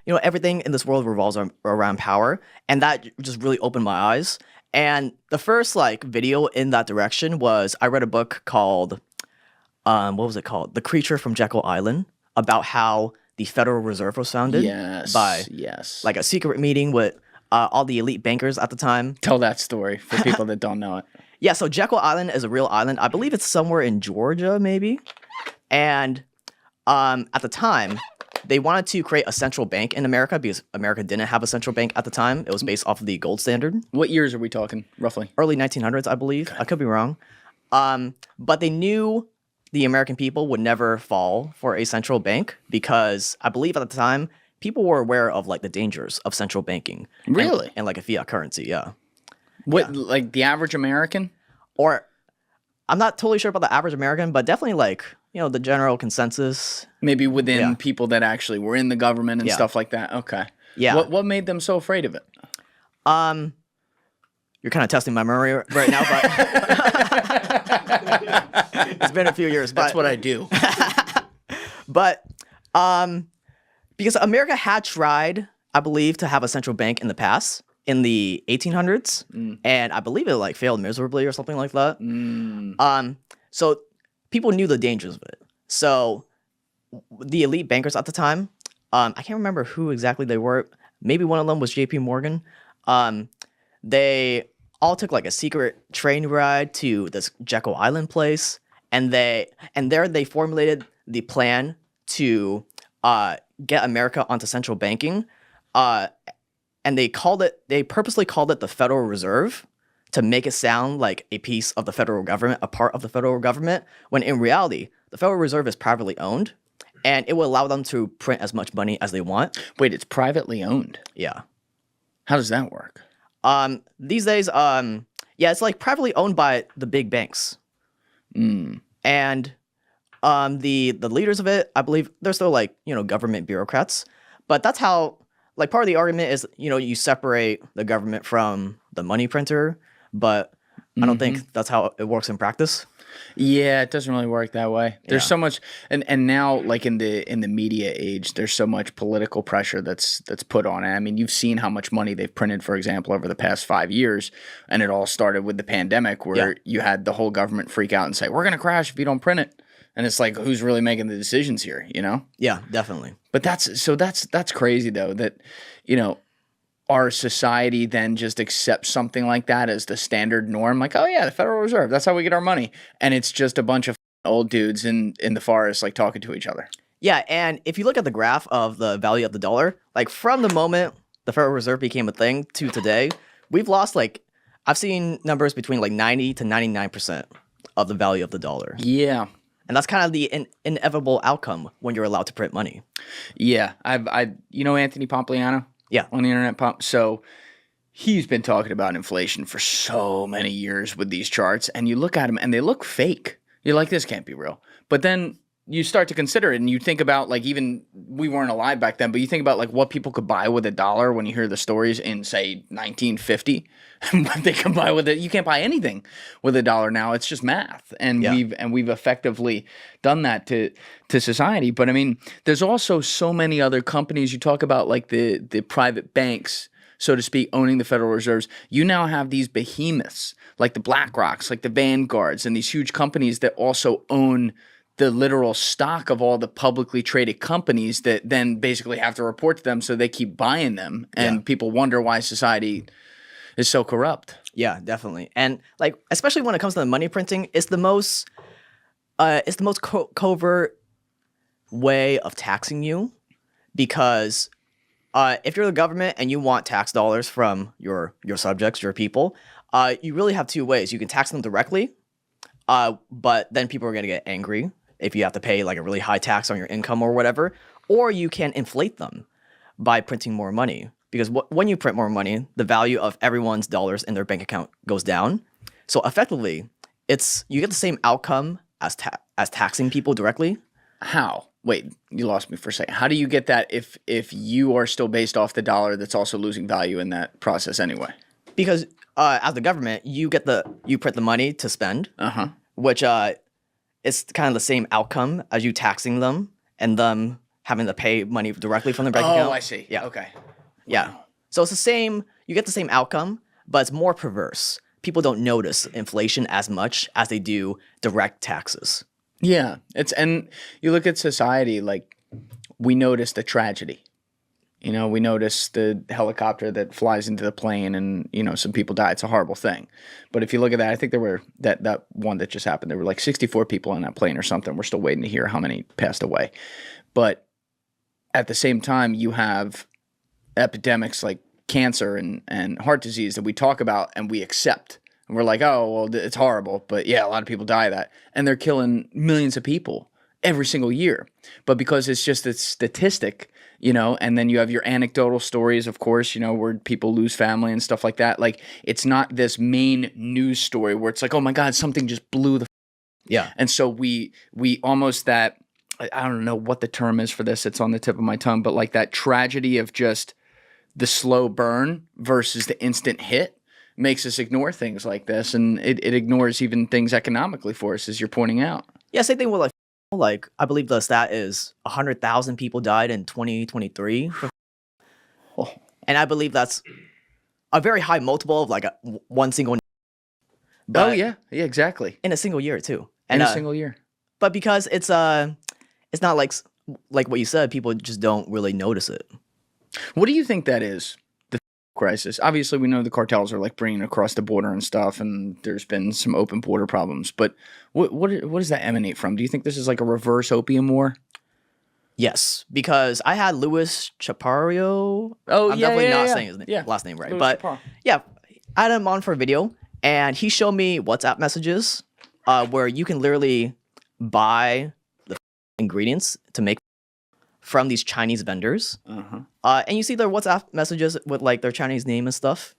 everything in this world revolves around power, and that just really opened my eyes. And the first like video in that direction was I read a book called what was it called? The Creature from Jekyll Island, about how the Federal Reserve was founded by like a secret meeting with all the elite bankers at the time. Tell that story for people that don't know it. Yeah, so Jekyll Island is a real island. I believe it's somewhere in Georgia, maybe. And at the time, they wanted to create a central bank in America because America didn't have a central bank at the time. It was based off of the gold standard. What years are we talking, roughly? Early 1900s, I believe. I could be wrong. But they knew the American people would never fall for a central bank because I believe at the time, people were aware of like the dangers of central banking. Really? And like a fiat currency, yeah. What, like the average American? Or I'm not totally sure about the average American, but definitely like, the general consensus. Maybe within people that actually were in the government and stuff like that. Okay. Yeah. What made them so afraid of it? You're kind of testing my memory right now, but it's been a few years. That's what I do. But because America had tried, I believe, to have a central bank in the past in the 1800s, and I believe it like failed miserably or something like that. So people knew the dangers of it. So the elite bankers at the time, I can't remember who exactly they were. Maybe one of them was J.P. Morgan. They all took like a secret train ride to this Jekyll Island place, and there they formulated the plan to get America onto central banking. And they purposely called it the Federal Reserve to make it sound like a piece of the federal government, a part of the federal government, when in reality, the Federal Reserve is privately owned, and it will allow them to print as much money as they want. Wait, it's privately owned? Yeah. How does that work? These days, it's like privately owned by the big banks. And the leaders of it, I believe, they're still like, government bureaucrats. But that's how, like, part of the argument is, you separate the government from the money printer, but I don't think that's how it works in practice. Yeah, it doesn't really work that way. There's so much, and now like in the media age, there's so much political pressure that's put on it. I mean, you've seen how much money they've printed, for example, over the past 5 years, and it all started with the pandemic, where you had the whole government freak out and say, "We're gonna crash if you don't print it." And it's like, who's really making the decisions here? Yeah, definitely. But that's crazy though. That our society then just accepts something like that as the standard norm. Like, oh yeah, the Federal Reserve, that's how we get our money. And it's just a bunch of old dudes in the forest like talking to each other. Yeah, and if you look at the graph of the value of the dollar, like from the moment the Federal Reserve became a thing to today, we've lost I've seen numbers between like 90 to 99% of the value of the dollar. Yeah. And that's kind of the inevitable outcome when you're allowed to print money. Yeah. Anthony Pompliano? Yeah. On the internet. So he's been talking about inflation for so many years with these charts, and you look at them and they look fake. You're like, this can't be real. But then you start to consider it, and you think about like, even we weren't alive back then, but you think about like what people could buy with $1 when you hear the stories in say 1950 and what they could buy with it. You can't buy anything with $1 now. It's just math. And we've effectively done that to society. But I mean, there's also so many other companies. You talk about like the private banks, so to speak, owning the Federal Reserves. You now have these behemoths like the Blackrocks, like the Vanguards, and these huge companies that also own the literal stock of all the publicly traded companies that then basically have to report to them, so they keep buying them. And people wonder why society is so corrupt. Yeah, definitely. And like, especially when it comes to the money printing, it's the most covert way of taxing you, because if you're the government and you want tax dollars from your subjects, your people, you really have two ways. You can tax them directly, but then people are going to get angry if you have to pay like a really high tax on your income or whatever, or you can inflate them by printing more money. Because when you print more money, the value of everyone's dollars in their bank account goes down. So effectively, you get the same outcome as taxing people directly. How? Wait, you lost me for a second. How do you get that if you are still based off the dollar that's also losing value in that process anyway? Because as the government, you print the money to spend, which it's kind of the same outcome as you taxing them and them having to pay money directly from their bank account. Oh, I see. Yeah. Okay. Yeah. So it's the same. You get the same outcome, but it's more perverse. People don't notice inflation as much as they do direct taxes. Yeah. And you look at society, like we notice the tragedy. You know, we notice the helicopter that flies into the plane and, you know, some people die. It's a horrible thing. But if you look at that, I think there were that one that just happened. There were like 64 people on that plane or something. We're still waiting to hear how many passed away. But at the same time, you have epidemics like cancer and heart disease that we talk about and we accept. And we're like, oh, well, it's horrible. But yeah, a lot of people die of that. And they're killing millions of people every single year. But because it's just a statistic, you know, and then you have your anecdotal stories, of course, you know, where people lose family and stuff like that. Like, it's not this main news story where it's like, oh my God, something just blew the Yeah. And so we almost that, I don't know what the term is for this. It's on the tip of my tongue, but like that tragedy of just the slow burn versus the instant hit makes us ignore things like this. And it ignores even things economically for us, as you're pointing out. Yeah, same thing with like I believe the stat is 100,000 people died in 2023. Oh. And I believe that's a very high multiple of like one single. Oh, But yeah. Yeah, exactly. in a single year too. In And a single year. but because it's not like what you said, people just don't really notice it. What do you think that is, the crisis? Obviously, we know the cartels are like bringing it across the border and stuff, and there's been some open border problems. But what does that emanate from? Do you think this is like a reverse opium war? Yes, because I had Louis Chaparro. Oh, I'm yeah, definitely yeah, not yeah. saying his Yeah. last name right. Louis But Chaparro. yeah, I had him on for a video, and he showed me WhatsApp messages where you can literally buy the ingredients to make from these Chinese vendors. And you see their WhatsApp messages with like their Chinese name and stuff.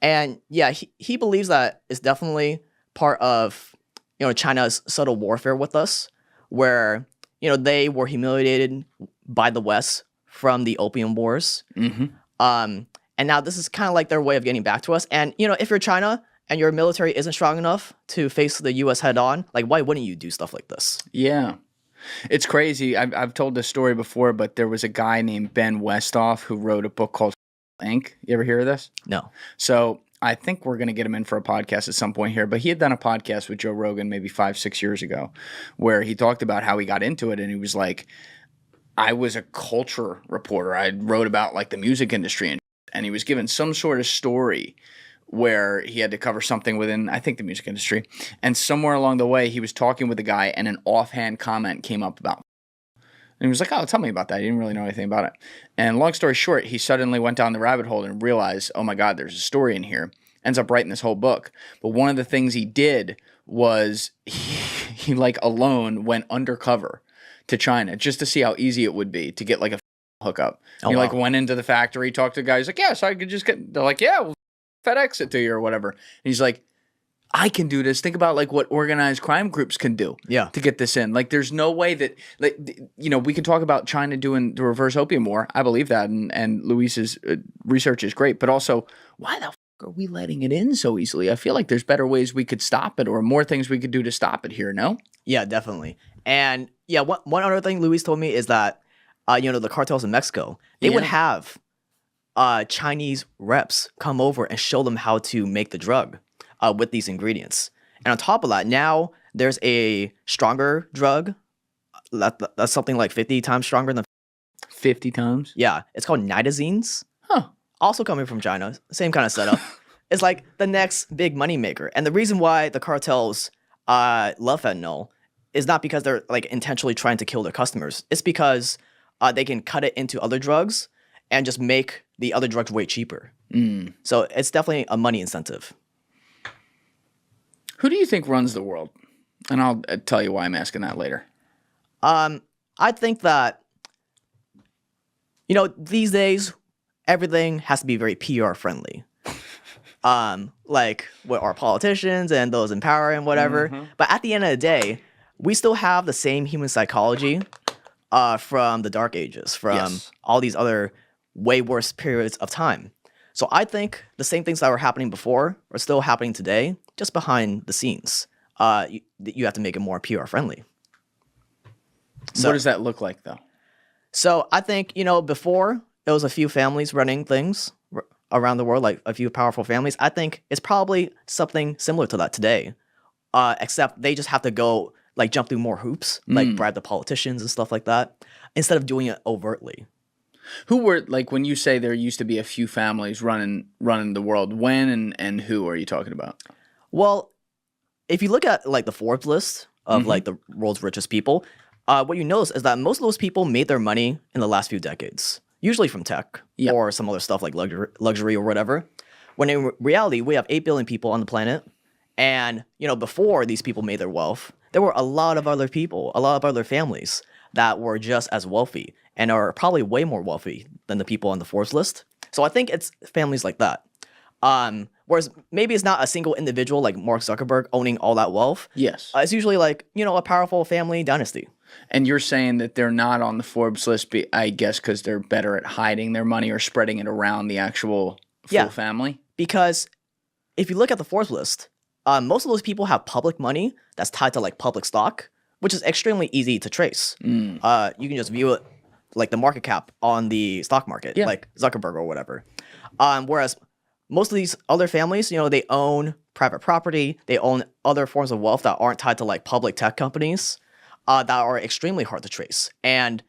And yeah, he believes that it's definitely part of, you know, China's subtle warfare with us, where, you know, they were humiliated by the West from the opium wars. And now this is kind of like their way of getting back to us. And, you know, if you're China and your military isn't strong enough to face the U.S. head on, like, why wouldn't you do stuff like this? Yeah. It's crazy. I've told this story before, but there was a guy named Ben Westhoff who wrote a book called Inc. You ever hear of this? No. So I think we're going to get him in for a podcast at some point here, but he had done a podcast with Joe Rogan maybe 5-6 years ago where he talked about how he got into it. And he was like, I was a culture reporter. I wrote about like the music industry and he was given some sort of story where he had to cover something within, I think, the music industry. And somewhere along the way, he was talking with a guy and an offhand comment came up about. And he was like, oh, tell me about that. He didn't really know anything about it. And long story short, he suddenly went down the rabbit hole and realized, oh my God, there's a story in here. Ends up writing this whole book. But one of the things he did was he like alone went undercover to China just to see how easy it would be to get like a hookup. Oh, he like wow. went into the factory, talked to the guy. He's like, yes, I could just get, they're like, yeah, we'll FedEx it to you or whatever. And he's like, I can do this. Think about like what organized crime groups can do to get this in. Like there's no way that, like, you know, we can talk about China doing the reverse opium war. I believe that. And Luis's research is great. But also, why the are we letting it in so easily? I feel like there's better ways we could stop it or more things we could do to stop it here, no? Yeah, definitely. And yeah, one other thing Luis told me is that, you know, the cartels in Mexico, they would have Chinese reps come over and show them how to make the drug with these ingredients. And on top of that, now there's a stronger drug that's something like 50 times stronger than 50 times? Yeah, it's called nitazines. Huh. Also coming from China, same kind of setup. It's like the next big money maker. And the reason why the cartels love fentanyl is not because they're like intentionally trying to kill their customers. It's because they can cut it into other drugs and just make the other drugs way cheaper. So it's definitely a money incentive. Who do you think runs the world? And I'll tell you why I'm asking that later. I think that, you know, these days, everything has to be very PR friendly. Like with our politicians and those in power and whatever. But at the end of the day, we still have the same human psychology from the Dark Ages, from all these other way worse periods of time. So I think the same things that were happening before are still happening today, just behind the scenes. You have to make it more PR friendly. So, what does that look like, though? So I think, before it was a few families running things around the world, like a few powerful families. I think it's probably something similar to that today, except they just have to go like jump through more hoops, like bribe the politicians and stuff like that, instead of doing it overtly. Who were like when you say there used to be a few families running the world? When and who are you talking about? Well, if you look at like the Forbes list of like the world's richest people, what you notice is that most of those people made their money in the last few decades, usually from tech or some other stuff like luxury or whatever. When in reality, we have 8 billion people on the planet. And, before these people made their wealth, there were a lot of other people, a lot of other families that were just as wealthy and are probably way more wealthy than the people on the Forbes list. So I think it's families like that. Whereas maybe it's not a single individual like Mark Zuckerberg owning all that wealth. Yes. It's usually like, a powerful family dynasty. And you're saying that they're not on the Forbes list, I guess, because they're better at hiding their money or spreading it around the actual full family? Because if you look at the Forbes list, most of those people have public money that's tied to like public stock, which is extremely easy to trace. You can just view it like the market cap on the stock market, like Zuckerberg or whatever. Whereas most of these other families, they own private property, they own other forms of wealth that aren't tied to like public tech companies that are extremely hard to trace. And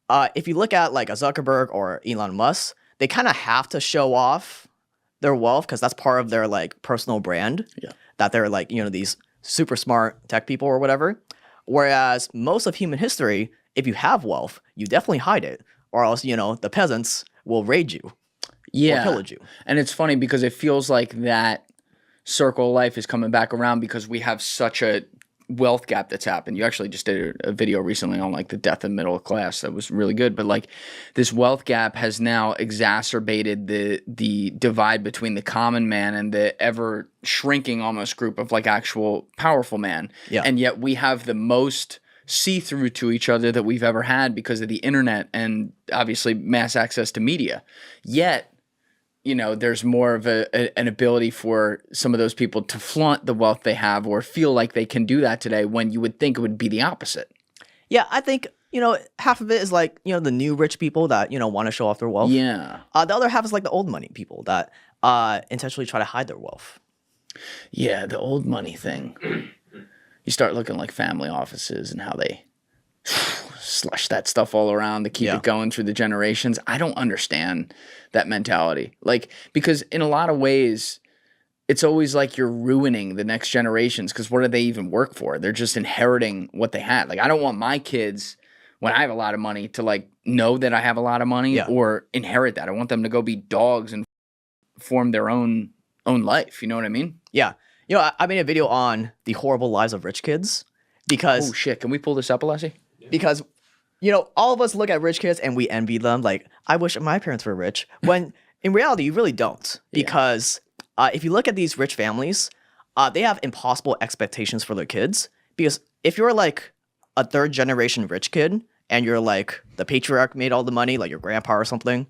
if you look at like a Zuckerberg or Elon Musk, they kind of have to show off their wealth because that's part of their like personal brand. That they're like, these super smart tech people or whatever. Whereas most of human history, if you have wealth, you definitely hide it, or else, the peasants will raid you. Or pillage you. And it's funny because it feels like that circle of life is coming back around because we have such a wealth gap that's happened. You actually just did a video recently on like the death of middle class that was really good, but like this wealth gap has now exacerbated the divide between the common man and the ever shrinking almost group of like actual powerful man. And yet we have the most see-through to each other that we've ever had because of the internet and obviously mass access to media. Yet there's more of an ability for some of those people to flaunt the wealth they have or feel like they can do that today when you would think it would be the opposite. Yeah, I think, half of it is like, the new rich people that, want to show off their wealth. Yeah. The other half is like the old money people that intentionally try to hide their wealth. Yeah, the old money thing. You start looking like family offices and how they slush that stuff all around to keep it going through the generations. I don't understand that mentality. Like, because in a lot of ways, it's always like you're ruining the next generations because what do they even work for? They're just inheriting what they had. Like, I don't want my kids, when I have a lot of money, to like know that I have a lot of money or inherit that. I want them to go be dogs and form their own life. You know what I mean? Yeah. I made a video on the horrible lives of rich kids because... Oh, shit. Can we pull this up, Alessi? Because, all of us look at rich kids and we envy them. Like, I wish my parents were rich. When in reality, you really don't. Because if you look at these rich families, they have impossible expectations for their kids. Because if you're like a third generation rich kid and you're like the patriarch made all the money, like your grandpa or something,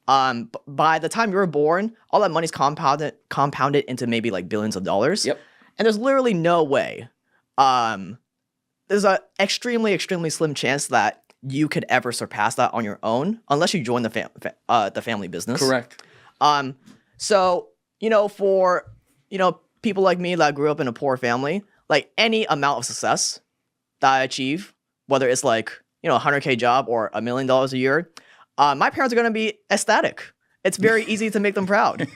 by the time you were born, all that money's compounded into maybe like billions of dollars. Yep. And there's literally no way. There's an extremely, extremely slim chance that you could ever surpass that on your own, unless you join the family business. Correct. So, for, people like me that grew up in a poor family, like any amount of success that I achieve, whether it's like, a 100K job or $1 million a year, my parents are going to be ecstatic. It's very easy to make them proud.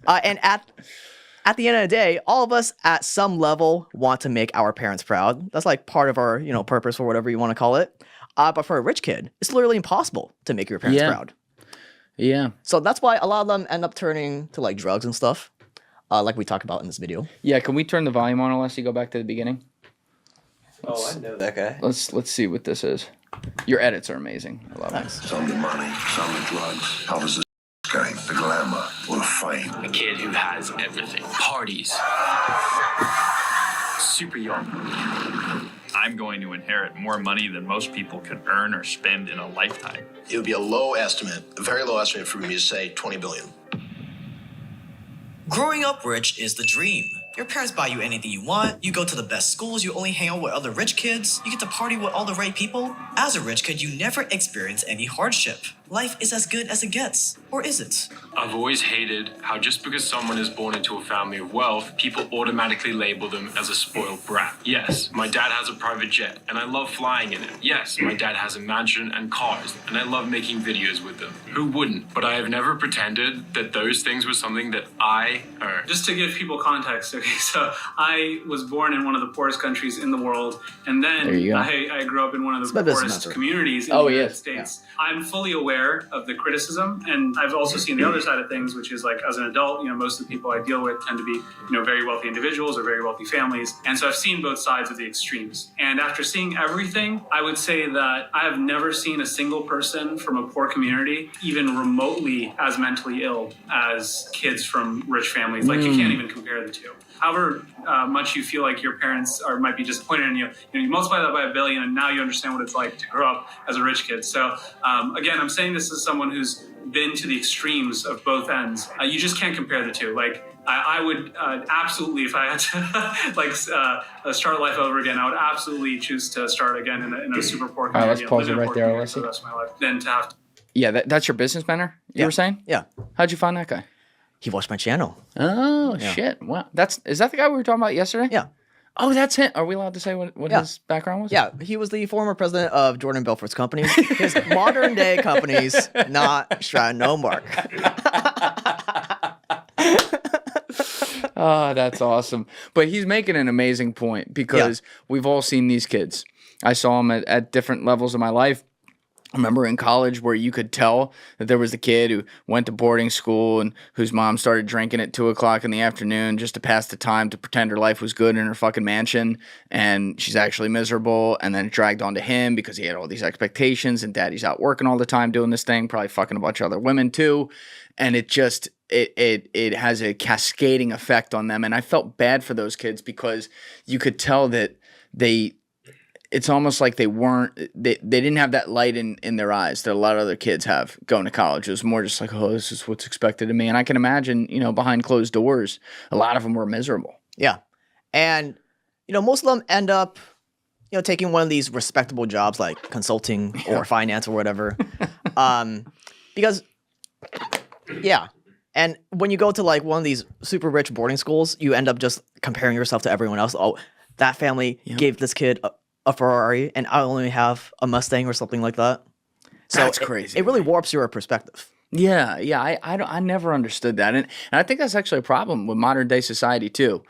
And at the end of the day, all of us at some level want to make our parents proud. That's like part of our, purpose or whatever you want to call it. But for a rich kid, it's literally impossible to make your parents proud. Yeah. So that's why a lot of them end up turning to like drugs and stuff, like we talked about in this video. Yeah. Can we turn the volume on, unless you go back to the beginning? Oh, I know that guy. Let's see what this is. Your edits are amazing. I love it. Some the money, some the drugs. How does this game, the glamour, or the fame? A kid who has everything. Parties. Super young. I'm going to inherit more money than most people could earn or spend in a lifetime. It would be a low estimate, a very low estimate for me to say 20 billion. Growing up rich is the dream, Your parents buy you anything you want, you go to the best schools, you only hang out with other rich kids, you get to party with all the right people. As a rich kid, you never experience any hardship. Life is as good as it gets. Or is it? I've always hated how just because someone is born into a family of wealth, people automatically label them as a spoiled brat. Yes, my dad has a private jet, and I love flying in it. Yes, my dad has a mansion and cars, and I love making videos with them. Who wouldn't? But I have never pretended that those things were something that I earned. Just to give people context, okay, so I was born in one of the poorest countries in the world, and then I grew up in one of the poorest communities in the United States. Yeah. I'm fully aware of the criticism, and I've also seen the other side of things, which is like as an adult, most of the people I deal with tend to be, very wealthy individuals or very wealthy families. And so I've seen both sides of the extremes. And after seeing everything, I would say that I have never seen a single person from a poor community even remotely as mentally ill as kids from rich families. Like you can't even compare the two. However much you feel like your parents might be disappointed in you, you multiply that by 1 billion, and now you understand what it's like to grow up as a rich kid. So again, I'm saying this as someone who's been to the extremes of both ends. You just can't compare the two. Like I would absolutely, if I had to start life over again, I would absolutely choose to start again in a super poor community. All right, let's pause it right there, Alessi. For the rest of my life, than to have to. Yeah, that's your business mentor. You were saying? Yeah. How'd you find that guy? He watched my channel. Oh shit! Wow, is that the guy we were talking about yesterday? Yeah. Oh, that's him. Are we allowed to say what his background was? Yeah, he was the former president of Jordan Belfort's company. His modern day companies, not Stratton No Mark. Oh, that's awesome. But he's making an amazing point because we've all seen these kids. I saw them at different levels of my life. I remember in college where you could tell that there was a kid who went to boarding school and whose mom started drinking at 2 o'clock in the afternoon just to pass the time to pretend her life was good in her fucking mansion. And she's actually miserable. And then it dragged on to him because he had all these expectations and daddy's out working all the time doing this thing, probably fucking a bunch of other women too. And it just, it has a cascading effect on them. And I felt bad for those kids because you could tell that it's almost like they didn't have that light in their eyes that a lot of other kids have going to college. It was more just like, oh, this is what's expected of me. And I can imagine, behind closed doors, a lot of them were miserable. Yeah. And, most of them end up, taking one of these respectable jobs like consulting or finance or whatever. Because, and when you go to like one of these super rich boarding schools, you end up just comparing yourself to everyone else. Oh, that family gave this kid a Ferrari and I only have a Mustang or something like that. So that's crazy. It really warps your perspective. Yeah. I never understood that, and I think that's actually a problem with modern day society too.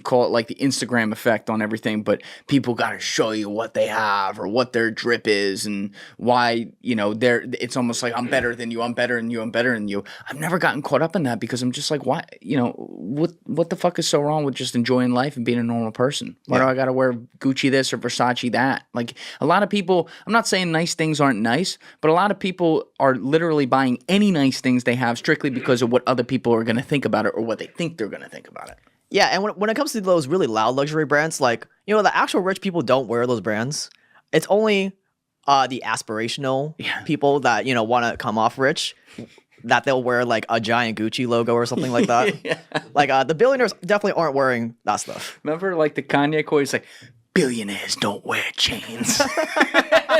Call it like the Instagram effect on everything, but people got to show you what they have or what their drip is and why it's almost like I'm better than you, I'm better than you, I'm better than you. I've never gotten caught up in that because I'm just like, why? What the fuck is so wrong with just enjoying life and being a normal person? Why do I got to wear Gucci this or Versace that? Like a lot of people, I'm not saying nice things aren't nice, but a lot of people are literally buying any nice things they have strictly because of what other people are going to think about it or what they think they're going to think about it. Yeah, and when it comes to those really loud luxury brands, like, the actual rich people don't wear those brands. It's only the aspirational people that, want to come off rich that they'll wear like a giant Gucci logo or something like that. Like the billionaires definitely aren't wearing that stuff. Remember like the Kanye quote? He's like, billionaires don't wear chains.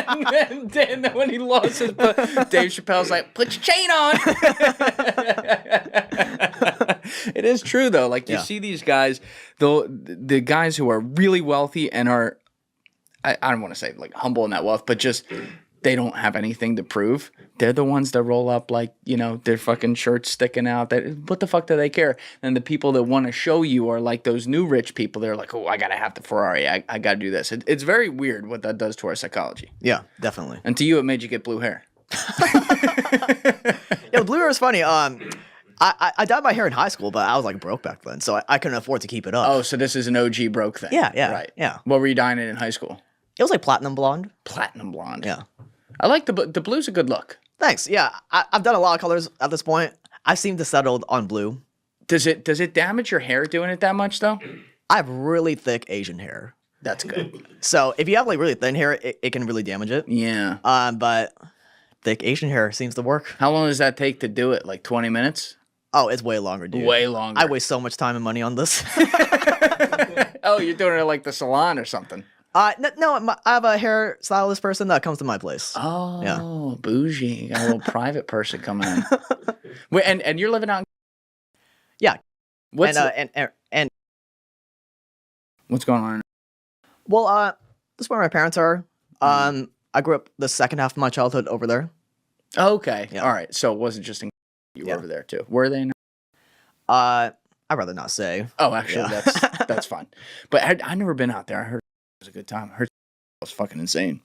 and then when he lost his Dave Chappelle's like, put your chain on. It is true though. Like you see these guys, the guys who are really wealthy and are, I don't want to say like humble in that wealth, but just they don't have anything to prove. They're the ones that roll up like, their fucking shirts sticking out. What the fuck do they care? And the people that want to show you are like those new rich people. They're like, oh, I got to have the Ferrari. I got to do this. It's very weird what that does to our psychology. Yeah, definitely. And to you, it made you get blue hair. Yeah, blue hair is funny. I dyed my hair in high school, but I was like broke back then, so I couldn't afford to keep it up. Oh, so this is an OG broke thing. Yeah. Right. Yeah. What were you dyeing it in high school? It was like platinum blonde. Platinum blonde. Yeah. I like the blue's a good look. Thanks. Yeah, I've done a lot of colors at this point. I seem to settle on blue. Does it damage your hair doing it that much though? I have really thick Asian hair. That's good. So if you have like really thin hair, it can really damage it. Yeah. But thick Asian hair seems to work. How long does that take to do it? Like 20 minutes? Oh, it's way longer, dude. Way longer. I waste so much time and money on this. Oh, you're doing it like the salon or something. No, I have a hairstylist person that comes to my place. Oh, yeah. Bougie. Got a little private person coming in. Wait, and you're living out in... Yeah. What's and what's going on? Well, this is where my parents are. I grew up the second half of my childhood over there. Okay. Yeah. All right. So it wasn't just in... You were over there, too. Were they? I'd rather not say. Oh, actually, that's fine. But I've never been out there. I heard it was a good time. I heard it was fucking insane.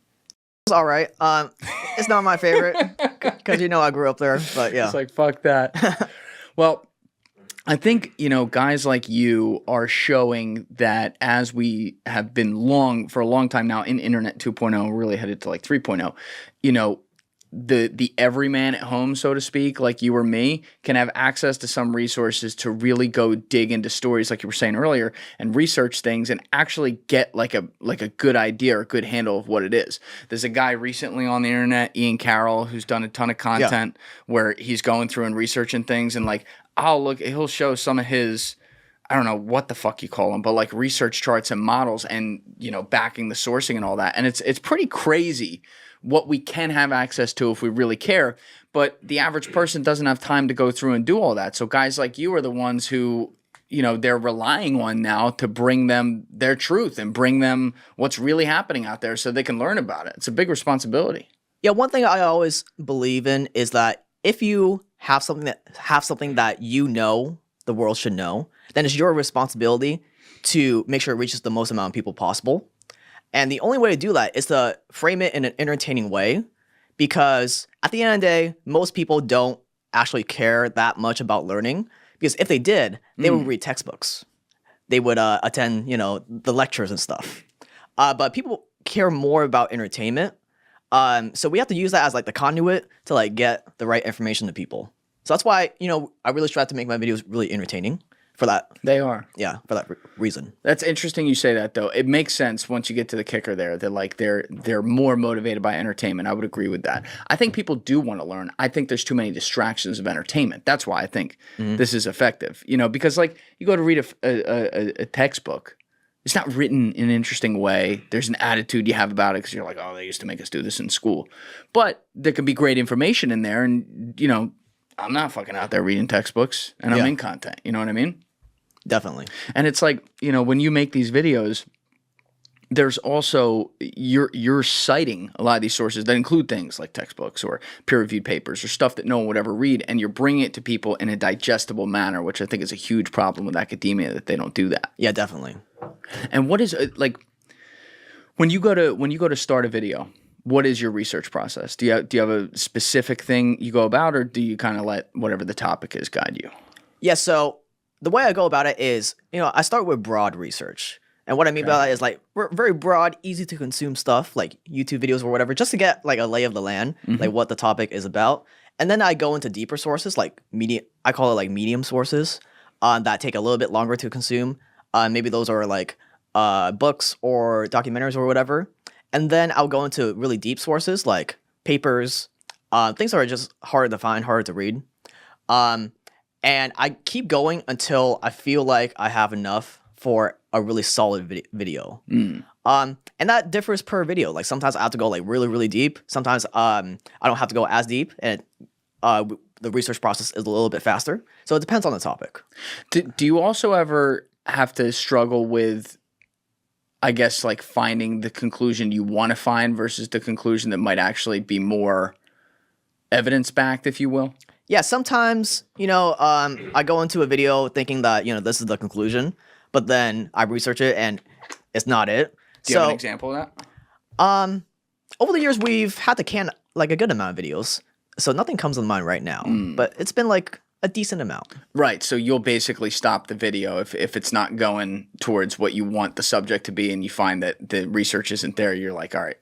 It's all right. It's not my favorite because I grew up there. But yeah, it's like fuck that. Well, I think guys like you are showing that as we have been for a long time now in Internet 2.0, really headed to like 3.0. The everyman at home, so to speak, like you or me, can have access to some resources to really go dig into stories, like you were saying earlier, and research things and actually get like a good idea or a good handle of what it is. There's a guy recently on the internet, Ian Carroll, who's done a ton of content where he's going through and researching things, and like he'll show some of his, I don't know what the fuck you call them, but like research charts and models and backing the sourcing and all that, and it's pretty crazy what we can have access to if we really care, but the average person doesn't have time to go through and do all that. So guys like you are the ones who, they're relying on now to bring them their truth and bring them what's really happening out there so they can learn about it. It's a big responsibility. Yeah, one thing I always believe in is that if you have something that the world should know, then it's your responsibility to make sure it reaches the most amount of people possible. And the only way to do that is to frame it in an entertaining way, because at the end of the day, most people don't actually care that much about learning, because if they did, they would read textbooks. They would attend, the lectures and stuff. But people care more about entertainment. So we have to use that as like the conduit to like get the right information to people. So that's why, I really strive to make my videos really entertaining. For that. They are. Yeah, for that reason. That's interesting you say that, though. It makes sense once you get to the kicker there that like they're more motivated by entertainment. I would agree with that. I think people do want to learn. I think there's too many distractions of entertainment. That's why I think this is effective. Because like you go to read a textbook, it's not written in an interesting way. There's an attitude you have about it because you're like, oh, they used to make us do this in school. But there can be great information in there, and I'm not fucking out there reading textbooks, and I'm in content. You know what I mean? Definitely. And it's like, when you make these videos, there's also, you're citing a lot of these sources that include things like textbooks or peer-reviewed papers or stuff that no one would ever read, and you're bringing it to people in a digestible manner, which I think is a huge problem with academia, that they don't do that. Yeah, definitely. And what is, like, when you go to start a video, what is your research process? Do you have a specific thing you go about, or do you kind of let whatever the topic is guide you? Yeah, so the way I go about it is, I start with broad research. And what I mean by that is like very broad, easy to consume stuff like YouTube videos or whatever, just to get like a lay of the land, like what the topic is about. And then I go into deeper sources like I call it like medium sources that take a little bit longer to consume. Maybe those are like books or documentaries or whatever. And then I'll go into really deep sources like papers, things that are just harder to find, harder to read. And I keep going until I feel like I have enough for a really solid video. And that differs per video. Like sometimes I have to go like really, really deep. Sometimes I don't have to go as deep, and the research process is a little bit faster. So it depends on the topic. Do you also ever have to struggle with, I guess, like finding the conclusion you want to find versus the conclusion that might actually be more evidence-backed, if you will? Yeah, sometimes, I go into a video thinking that, this is the conclusion, but then I research it and it's not it. Do you have an example of that? Over the years, we've had to can like a good amount of videos, so nothing comes to mind right now, but it's been like a decent amount. Right, so you'll basically stop the video if it's not going towards what you want the subject to be, and you find that the research isn't there, you're like, all right,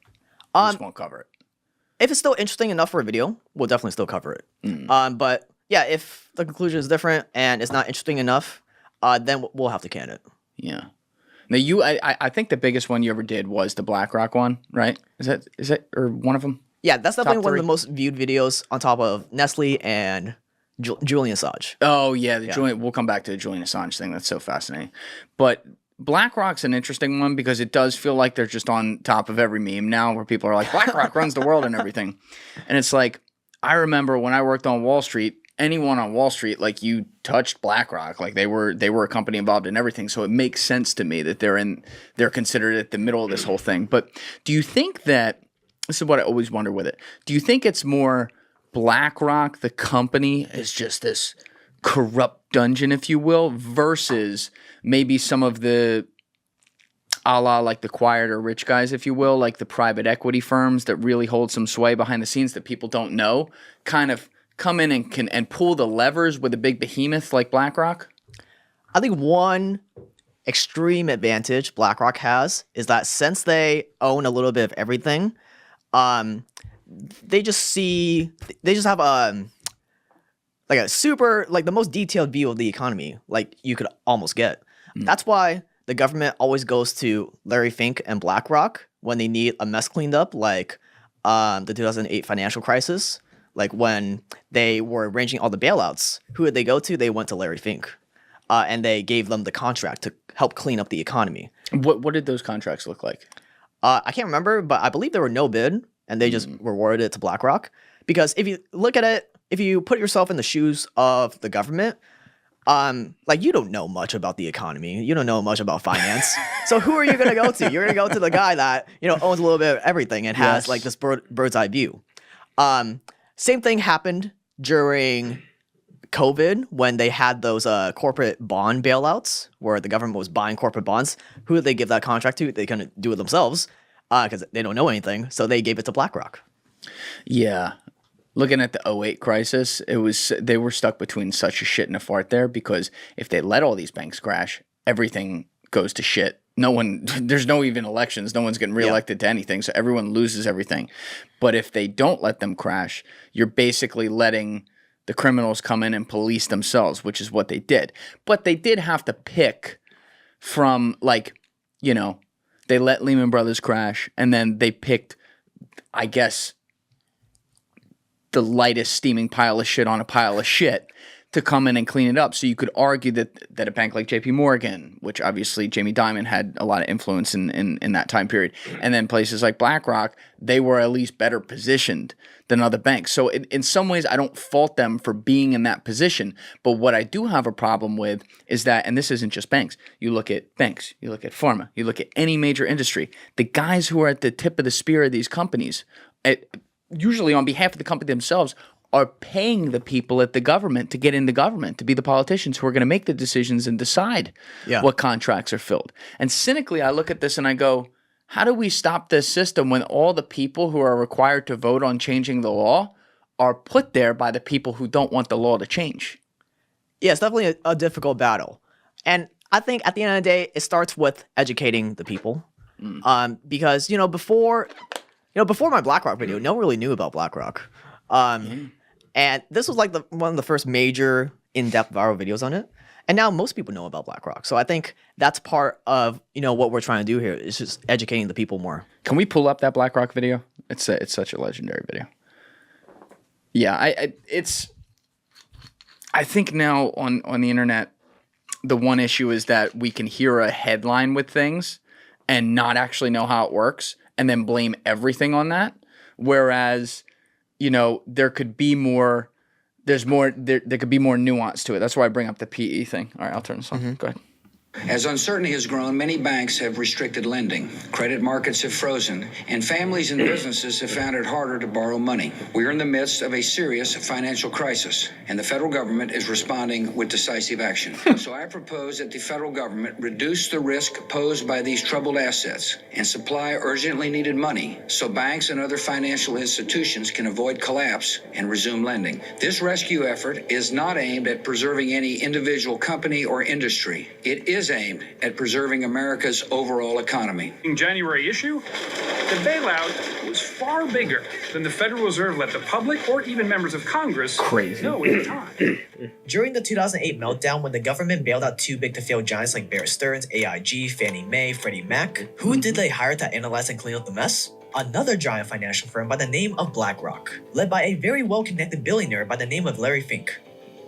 I just won't cover it. If it's still interesting enough for a video, we'll definitely still cover it. But yeah, if the conclusion is different and it's not interesting enough, then we'll have to can it. Yeah. Now I think the biggest one you ever did was the Blackrock one, right? Is that or one of them? Yeah, that's definitely one of the most viewed videos on top of Nestle and Julian Assange. Oh yeah, Julian. We'll come back to the Julian Assange thing. That's so fascinating. But BlackRock's an interesting one because it does feel like they're just on top of every meme now, where people are like, BlackRock runs the world and everything. And it's like, I remember when I worked on Wall Street. Anyone on Wall Street, like, you touched BlackRock, like they were a company involved in everything. So it makes sense to me that they're considered at the middle of this whole thing. But do you think that this is what I always wonder with it? Do you think it's more BlackRock, the company, is just this corrupt dungeon, if you will, versus maybe some of the a la like the quieter rich guys, if you will, like the private equity firms that really hold some sway behind the scenes that people don't know, kind of come in and pull the levers with a big behemoth like BlackRock? I think one extreme advantage BlackRock has is that since they own a little bit of everything, they just have like a super, like the most detailed view of the economy like you could almost get. That's why the government always goes to Larry Fink and BlackRock when they need a mess cleaned up, like the 2008 financial crisis. Like when they were arranging all the bailouts, who did they go to? They went to Larry Fink, and they gave them the contract to help clean up the economy. What did those contracts look like? I can't remember, but I believe there were no bid, and they just rewarded it to BlackRock. Because if you look at it, if you put yourself in the shoes of the government, like you don't know much about the economy, you don't know much about finance. So who are you going to go to? You're going to go to the guy that owns a little bit of everything and has like this bird's eye view. Same thing happened during COVID when they had those corporate bond bailouts where the government was buying corporate bonds. Who did they give that contract to? They couldn't do it themselves because they don't know anything. So they gave it to BlackRock. Yeah. Looking at the 2008 crisis, they were stuck between such a shit and a fart there, because if they let all these banks crash, everything goes to shit. There's no even elections. No one's getting reelected to anything. So everyone loses everything. But if they don't let them crash, you're basically letting the criminals come in and police themselves, which is what they did. But they did have to pick from, like, they let Lehman Brothers crash, and then they picked, I guess, the lightest steaming pile of shit on a pile of shit to come in and clean it up. So you could argue that a bank like JP Morgan, which obviously Jamie Dimon had a lot of influence in that time period, and then places like BlackRock, they were at least better positioned than other banks. So in some ways, I don't fault them for being in that position. But what I do have a problem with is that, and this isn't just banks, you look at banks, you look at pharma, you look at any major industry, the guys who are at the tip of the spear of these companies, usually on behalf of the company themselves, are paying the people at the government to get in the government, to be the politicians who are going to make the decisions and decide what contracts are filled. And cynically, I look at this and I go, how do we stop this system when all the people who are required to vote on changing the law are put there by the people who don't want the law to change? Yeah, it's definitely a difficult battle. And I think at the end of the day, it starts with educating the people. Because, before my BlackRock video, no one really knew about BlackRock. And this was like one of the first major in-depth viral videos on it. And now most people know about BlackRock. So I think that's part of, what we're trying to do here is just educating the people more. Can we pull up that BlackRock video? It's such a legendary video. Yeah, I think now on the internet, the one issue is that we can hear a headline with things and not actually know how it works and then blame everything on that. Whereas, there could be more, there could be more nuance to it. That's why I bring up the PE thing. All right, I'll turn this on. Go ahead. As uncertainty has grown, many banks have restricted lending, credit markets have frozen, and families and businesses have found it harder to borrow money. We are in the midst of a serious financial crisis, and the federal government is responding with decisive action. So I propose that the federal government reduce the risk posed by these troubled assets and supply urgently needed money so banks and other financial institutions can avoid collapse and resume lending. This rescue effort is not aimed at preserving any individual company or industry. It is aimed at preserving America's overall economy. In January issue, the bailout was far bigger than the Federal Reserve let the public or even members of Congress know at the time. During the 2008 meltdown, when the government bailed out too big to fail giants like Bear Stearns, AIG, Fannie Mae, Freddie Mac, who did they hire to analyze and clean up the mess? Another giant financial firm by the name of BlackRock, led by a very well-connected billionaire by the name of Larry Fink.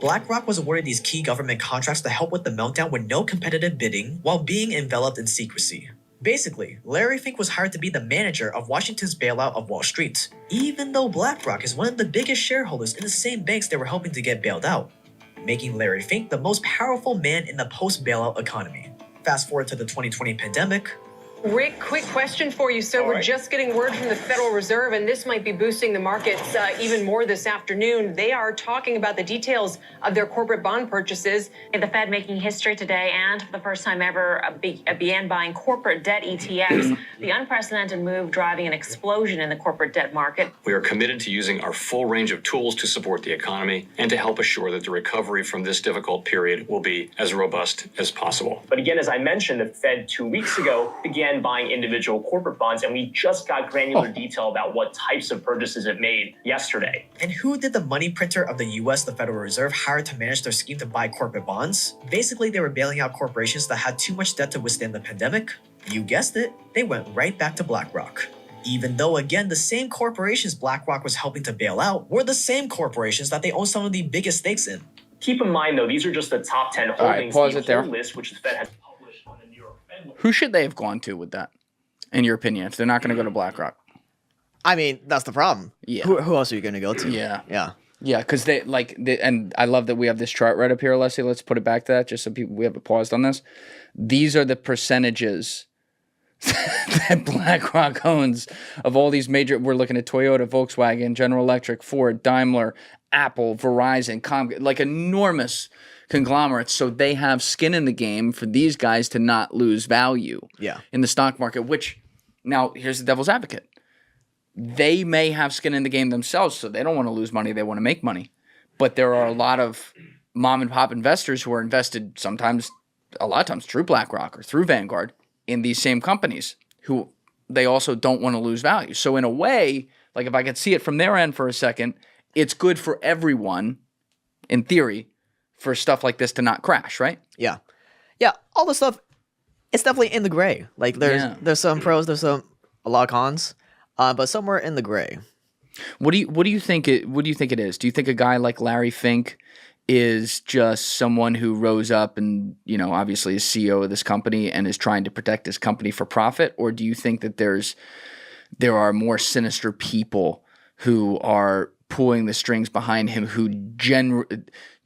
BlackRock was awarded these key government contracts to help with the meltdown with no competitive bidding while being enveloped in secrecy. Basically, Larry Fink was hired to be the manager of Washington's bailout of Wall Street, even though BlackRock is one of the biggest shareholders in the same banks they were helping to get bailed out, making Larry Fink the most powerful man in the post-bailout economy. Fast forward to the 2020 pandemic. Rick, quick question for you, sir. We're just getting word from the Federal Reserve, and this might be boosting the markets even more this afternoon. They are talking about the details of their corporate bond purchases. The Fed making history today, and for the first time ever, began buying corporate debt ETFs. The unprecedented move driving an explosion in the corporate debt market. We are committed to using our full range of tools to support the economy and to help assure that the recovery from this difficult period will be as robust as possible. But again, as I mentioned, the Fed 2 weeks ago began buying individual corporate bonds, and we just got granular detail about what types of purchases it made yesterday. And who did the money printer of the US, the Federal Reserve, hire to manage their scheme to buy corporate bonds? Basically, they were bailing out corporations that had too much debt to withstand the pandemic. You guessed it, they went right back to BlackRock. Even though, again, the same corporations BlackRock was helping to bail out were the same corporations that they own some of the biggest stakes in. Keep in mind, though, these are just the top 10 holdings. All right, pause it there. List, which the Fed has published on the New York Fed. Who should they have gone to with that, in your opinion, if they're not going to go to BlackRock? I mean, that's the problem. Yeah. Who else are you going to go to? Yeah. Yeah. Yeah, because and I love that we have this chart right up here, Leslie. Let's put it back to that, just so we have it paused on this. These are the percentages that BlackRock owns of all these major. We're looking at Toyota, Volkswagen, General Electric, Ford, Daimler, Apple, Verizon, Comcast, like enormous conglomerates. So they have skin in the game for these guys to not lose value in the stock market, which now here's the devil's advocate. They may have skin in the game themselves, so they don't want to lose money. They want to make money. But there are a lot of mom and pop investors who are invested a lot of times through BlackRock or through Vanguard in these same companies who they also don't want to lose value. So in a way, like if I could see it from their end for a second, it's good for everyone, in theory, for stuff like this to not crash, right? Yeah. Yeah, all the stuff, it's definitely in the gray. Like there's some pros, there's a lot of cons. But somewhere in the gray. What do you think it is? Do you think a guy like Larry Fink is just someone who rose up and, obviously is CEO of this company and is trying to protect this company for profit? Or do you think that there are more sinister people who are pulling the strings behind him who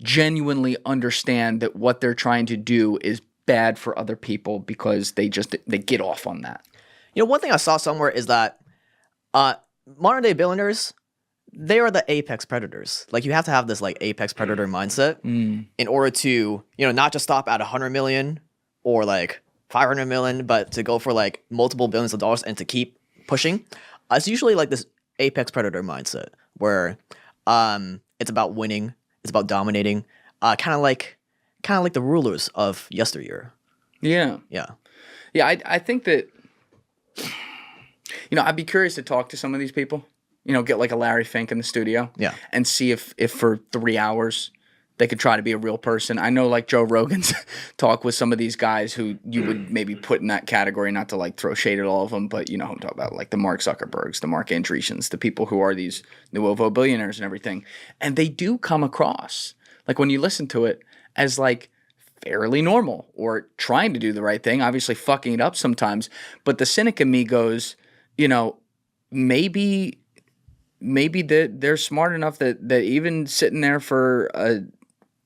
genuinely understand that what they're trying to do is bad for other people because they get off on that? One thing I saw somewhere is that modern day billionaires, they are the apex predators. Like you have to have this like apex predator mindset in order to, not just stop at 100 million or like 500 million, but to go for like multiple billions of dollars and to keep pushing. It's usually like this apex predator mindset where it's about winning, it's about dominating, kind of like the rulers of yesteryear. Yeah. Yeah. Yeah, I think that I'd be curious to talk to some of these people, get like a Larry Fink in the studio and see if for 3 hours they could try to be a real person. I know like Joe Rogan's talk with some of these guys who you would maybe put in that category, not to like throw shade at all of them, but I'm talking about like the Mark Zuckerbergs, the Mark Andreessens, the people who are these nouveau billionaires and everything. And they do come across, like when you listen to it, as like fairly normal or trying to do the right thing, obviously fucking it up sometimes. But the cynic in me goes, maybe they're smart enough that even sitting there for a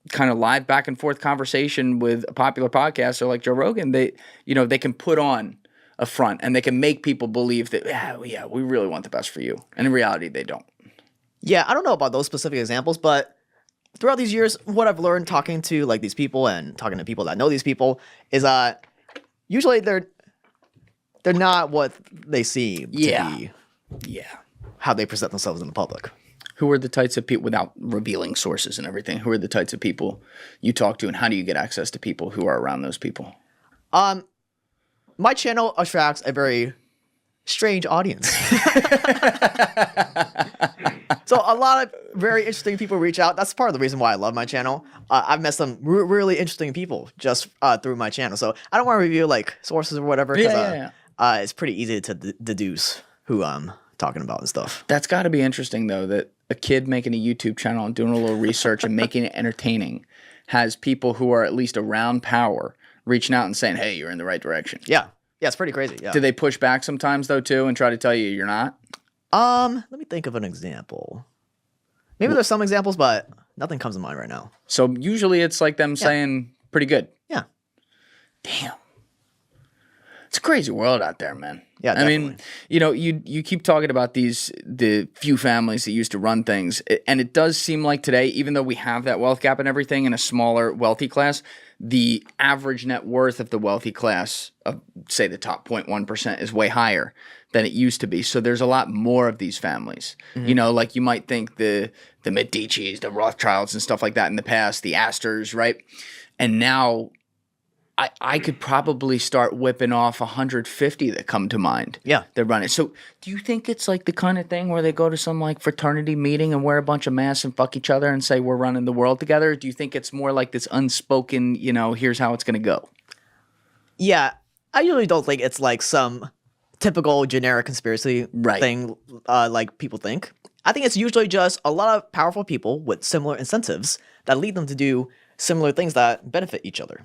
kind of live back and forth conversation with a popular podcaster like Joe Rogan, they can put on a front and they can make people believe that, we really want the best for you. And in reality, they don't. Yeah, I don't know about those specific examples, but throughout these years, what I've learned talking to like these people and talking to people that know these people is usually they're not what they seem to be. Yeah. How they present themselves in the public. Who are the types of people, without revealing sources and everything, who are the types of people you talk to and how do you get access to people who are around those people? My channel attracts a very strange audience. So a lot of very interesting people reach out. That's part of the reason why I love my channel. I've met some really interesting people just through my channel. So I don't want to reveal like sources or whatever because it's pretty easy to deduce who I'm talking about and stuff. That's got to be interesting though, that a kid making a YouTube channel and doing a little research and making it entertaining has people who are at least around power reaching out and saying, hey, you're in the right direction. Yeah. Yeah, it's pretty crazy. Yeah. Do they push back sometimes, though, too, and try to tell you you're not? Let me think of an example. Maybe there's some examples, but nothing comes to mind right now. So usually it's like them saying, pretty good. Yeah. Damn. It's a crazy world out there, man. Yeah, definitely. I mean, you know, you keep talking about the few families that used to run things, and it does seem like today, even though we have that wealth gap and everything in a smaller wealthy class, the average net worth of the wealthy class, of say the top 0.1%, is way higher than it used to be. So there's a lot more of these families. Mm-hmm. You know, like you might think the Medicis, the Rothschilds and stuff like that in the past, the Astors, right? And now I could probably start whipping off 150 that come to mind. Yeah. They're running. So do you think it's like the kind of thing where they go to some like fraternity meeting and wear a bunch of masks and fuck each other and say we're running the world together? Or do you think it's more like this unspoken, you know, here's how it's going to go? Yeah. I usually don't think it's like some typical generic conspiracy thing like people think. I think it's usually just a lot of powerful people with similar incentives that lead them to do similar things that benefit each other.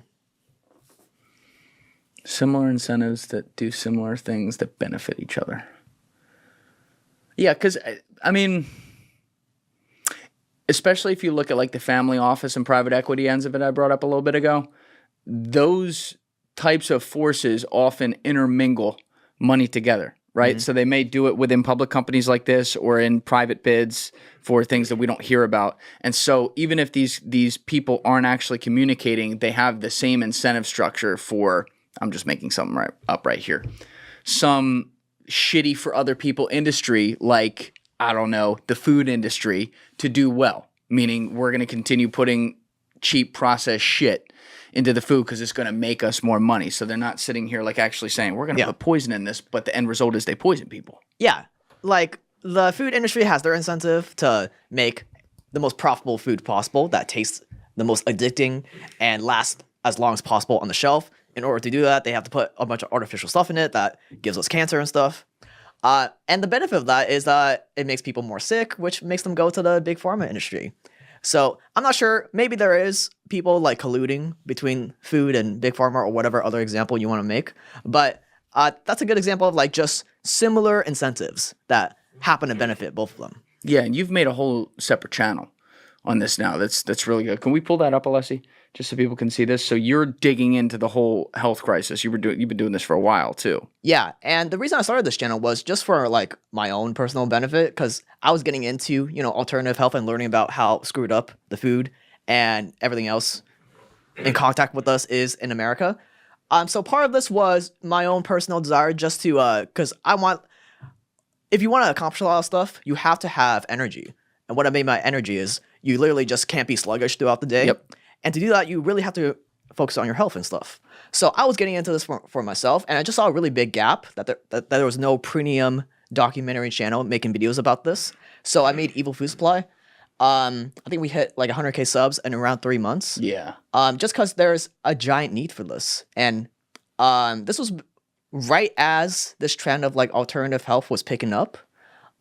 Similar incentives that do similar things that benefit each other. Yeah, because, I mean, especially if you look at like the family office and private equity ends of it I brought up a little bit ago, those types of forces often intermingle money together, right? Mm-hmm. So they may do it within public companies like this or in private bids for things that we don't hear about. And so even if these people aren't actually communicating, they have the same incentive structure for, I'm just making something up right here, some shitty for other people industry like, I don't know, the food industry to do well, meaning we're going to continue putting cheap processed shit into the food because it's going to make us more money. So they're not sitting here like actually saying we're going to put poison in this, but the end result is they poison people. Yeah, like the food industry has their incentive to make the most profitable food possible that tastes the most addicting and lasts as long as possible on the shelf. In order to do that, they have to put a bunch of artificial stuff in it that gives us cancer and stuff. And the benefit of that is that it makes people more sick, which makes them go to the big pharma industry. So I'm not sure. Maybe there is people like colluding between food and big pharma or whatever other example you want to make. But that's a good example of like just similar incentives that happen to benefit both of them. Yeah, and you've made a whole separate channel on this now. That's really good. Can we pull that up, Alessi? Just so people can see this. So you're digging into the whole health crisis. You've been doing this for a while too. Yeah, and the reason I started this channel was just for like my own personal benefit because I was getting into, you know, alternative health and learning about how screwed up the food and everything else in contact with us is in America. So part of this was my own personal desire just to because if you want to accomplish a lot of stuff, you have to have energy. And what I mean by energy is you literally just can't be sluggish throughout the day. Yep. And to do that, you really have to focus on your health and stuff. So I was getting into this for myself, and I just saw a really big gap that there was no premium documentary channel making videos about this. So I made Evil Food Supply. I think we hit like 100K subs in around 3 months. Yeah. Just because there's a giant need for this. And this was right as this trend of like alternative health was picking up.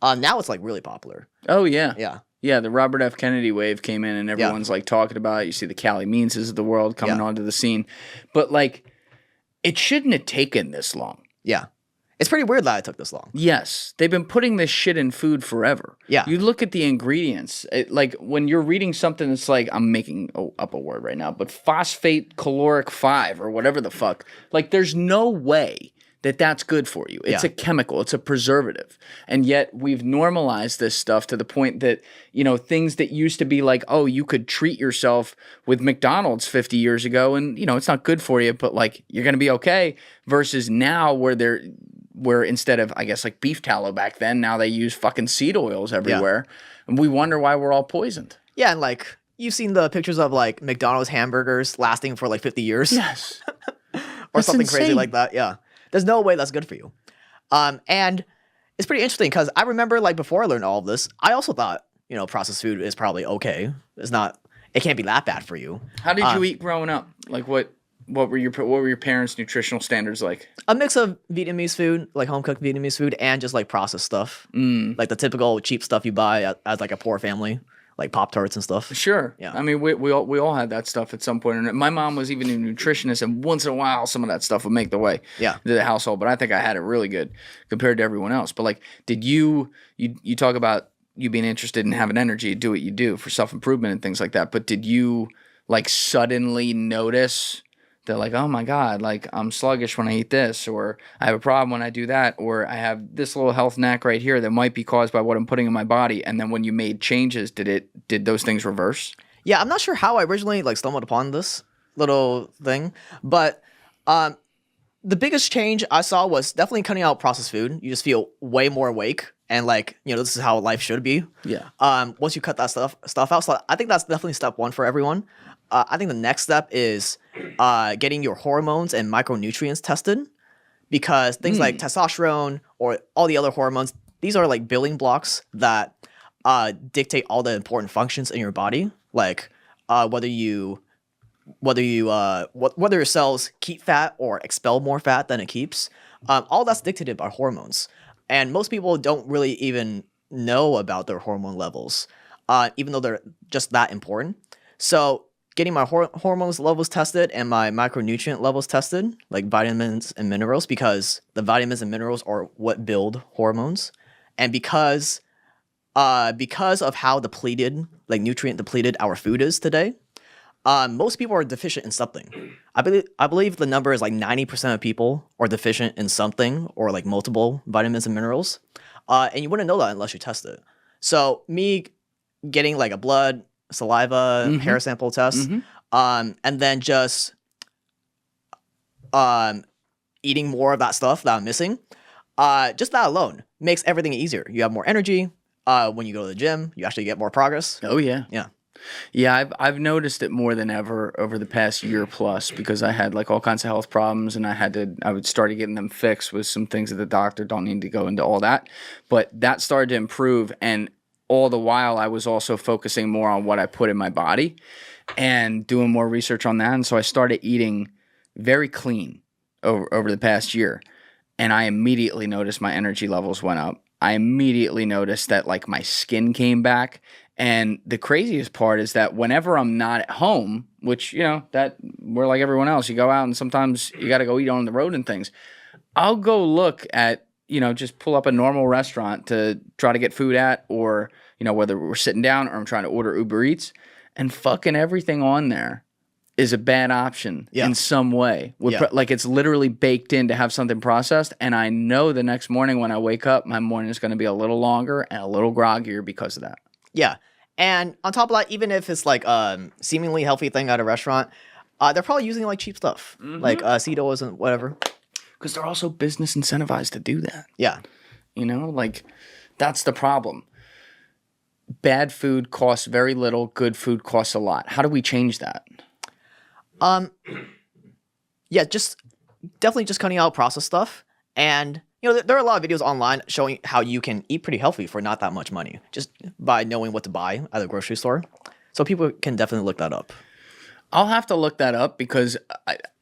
Now it's like really popular. Oh, yeah. Yeah. Yeah, the Robert F. Kennedy wave came in and everyone's like talking about it. You see the Callie Meanses of the world coming onto the scene. But like, it shouldn't have taken this long. Yeah. It's pretty weird that it took this long. Yes. They've been putting this shit in food forever. Yeah. You look at the ingredients. Like when you're reading something that's like, I'm making up a word right now, but phosphate caloric 5 or whatever the fuck. Like there's no way that's good for you. It's a chemical. It's a preservative. And yet we've normalized this stuff to the point that, you know, things that used to be like, oh, you could treat yourself with McDonald's 50 years ago and, you know, it's not good for you, but like you're going to be okay versus now where instead of, I guess, like beef tallow back then, now they use fucking seed oils everywhere. Yeah. And we wonder why we're all poisoned. Yeah. And like you've seen the pictures of like McDonald's hamburgers lasting for like 50 years. Yes. Or That's something insane. Crazy like that. Yeah. There's no way that's good for you. And it's pretty interesting because I remember like before I learned all of this, I also thought, you know, processed food is probably okay. It can't be that bad for you. How did you eat growing up? Like what? What were your parents' nutritional standards like? A mix of Vietnamese food, like home cooked Vietnamese food, and just like processed stuff, like the typical cheap stuff you buy as like a poor family, like Pop-Tarts and stuff. Sure. Yeah. I mean, we all had that stuff at some point. And my mom was even a nutritionist, and once in a while, some of that stuff would make the way to the household. But I think I had it really good compared to everyone else. But like, did you talk about you being interested in having energy, do what you do for self-improvement and things like that. But did you like suddenly notice that like, oh my God, like I'm sluggish when I eat this, or I have a problem when I do that, or I have this little health knack right here that might be caused by what I'm putting in my body? And then when you made changes, did those things reverse? Yeah, I'm not sure how I originally like stumbled upon this little thing, but the biggest change I saw was definitely cutting out processed food. You just feel way more awake. And like, this is how life should be. Yeah. Once you cut that stuff out, so I think that's definitely step one for everyone. I think the next step is getting your hormones and micronutrients tested, because things like testosterone or all the other hormones, these are like building blocks that dictate all the important functions in your body, like whether your cells keep fat or expel more fat than it keeps. All that's dictated by hormones. And most people don't really even know about their hormone levels, even though they're just that important. So getting my hormones levels tested and my micronutrient levels tested, like vitamins and minerals, because the vitamins and minerals are what build hormones. And because of how depleted, like nutrient depleted our food is today, most people are deficient in something. I believe the number is like 90% of people are deficient in something, or like multiple vitamins and minerals. And you wouldn't know that unless you test it. So me getting like a blood, saliva, hair sample test, and then just eating more of that stuff that I'm missing, just that alone makes everything easier. You have more energy. When you go to the gym, you actually get more progress. Oh, yeah. Yeah. Yeah, I've noticed it more than ever over the past year plus, because I had like all kinds of health problems, and I would start getting them fixed with some things that the doctor, don't need to go into all that, but that started to improve. And all the while I was also focusing more on what I put in my body and doing more research on that. And so I started eating very clean over the past year, and I immediately noticed my energy levels went up. I immediately noticed that like my skin came back. And the craziest part is that whenever I'm not at home, which, that we're like everyone else, you go out and sometimes you got to go eat on the road and things. I'll go look at, just pull up a normal restaurant to try to get food at, or, whether we're sitting down or I'm trying to order Uber Eats, and fucking everything on there is a bad option in some way. Like it's literally baked in to have something processed. And I know the next morning when I wake up, my morning is going to be a little longer and a little groggier because of that. Yeah. And on top of that, even if it's like seemingly healthy thing at a restaurant, they're probably using like cheap stuff, like Cetos and whatever. Because they're also business incentivized to do that. Yeah. Like that's the problem. Bad food costs very little. Good food costs a lot. How do we change that? Yeah, definitely just cutting out processed stuff. And there are a lot of videos online showing how you can eat pretty healthy for not that much money, just by knowing what to buy at the grocery store. So people can definitely look that up. I'll have to look that up, because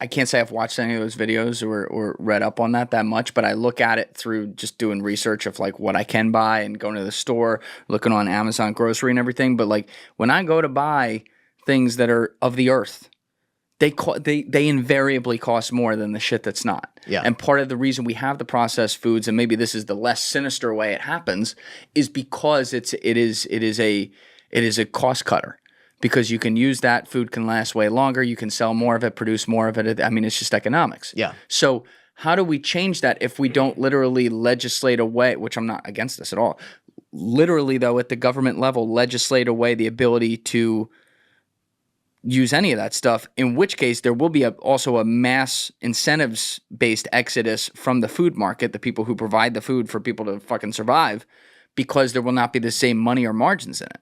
I can't say I've watched any of those videos or read up on that much, but I look at it through just doing research of like what I can buy and going to the store, looking on Amazon grocery and everything. But like when I go to buy things that are of the earth, they invariably cost more than the shit that's not. Yeah. And part of the reason we have the processed foods, and maybe this is the less sinister way it happens, is because it is a cost cutter. Because you can use that, food can last way longer, you can sell more of it, produce more of it. I mean, it's just economics. Yeah. So how do we change that if we don't literally legislate away, which I'm not against this at all, literally though at the government level, legislate away the ability to use any of that stuff, in which case there will be also a mass incentives-based exodus from the food market, the people who provide the food for people to fucking survive, because there will not be the same money or margins in it.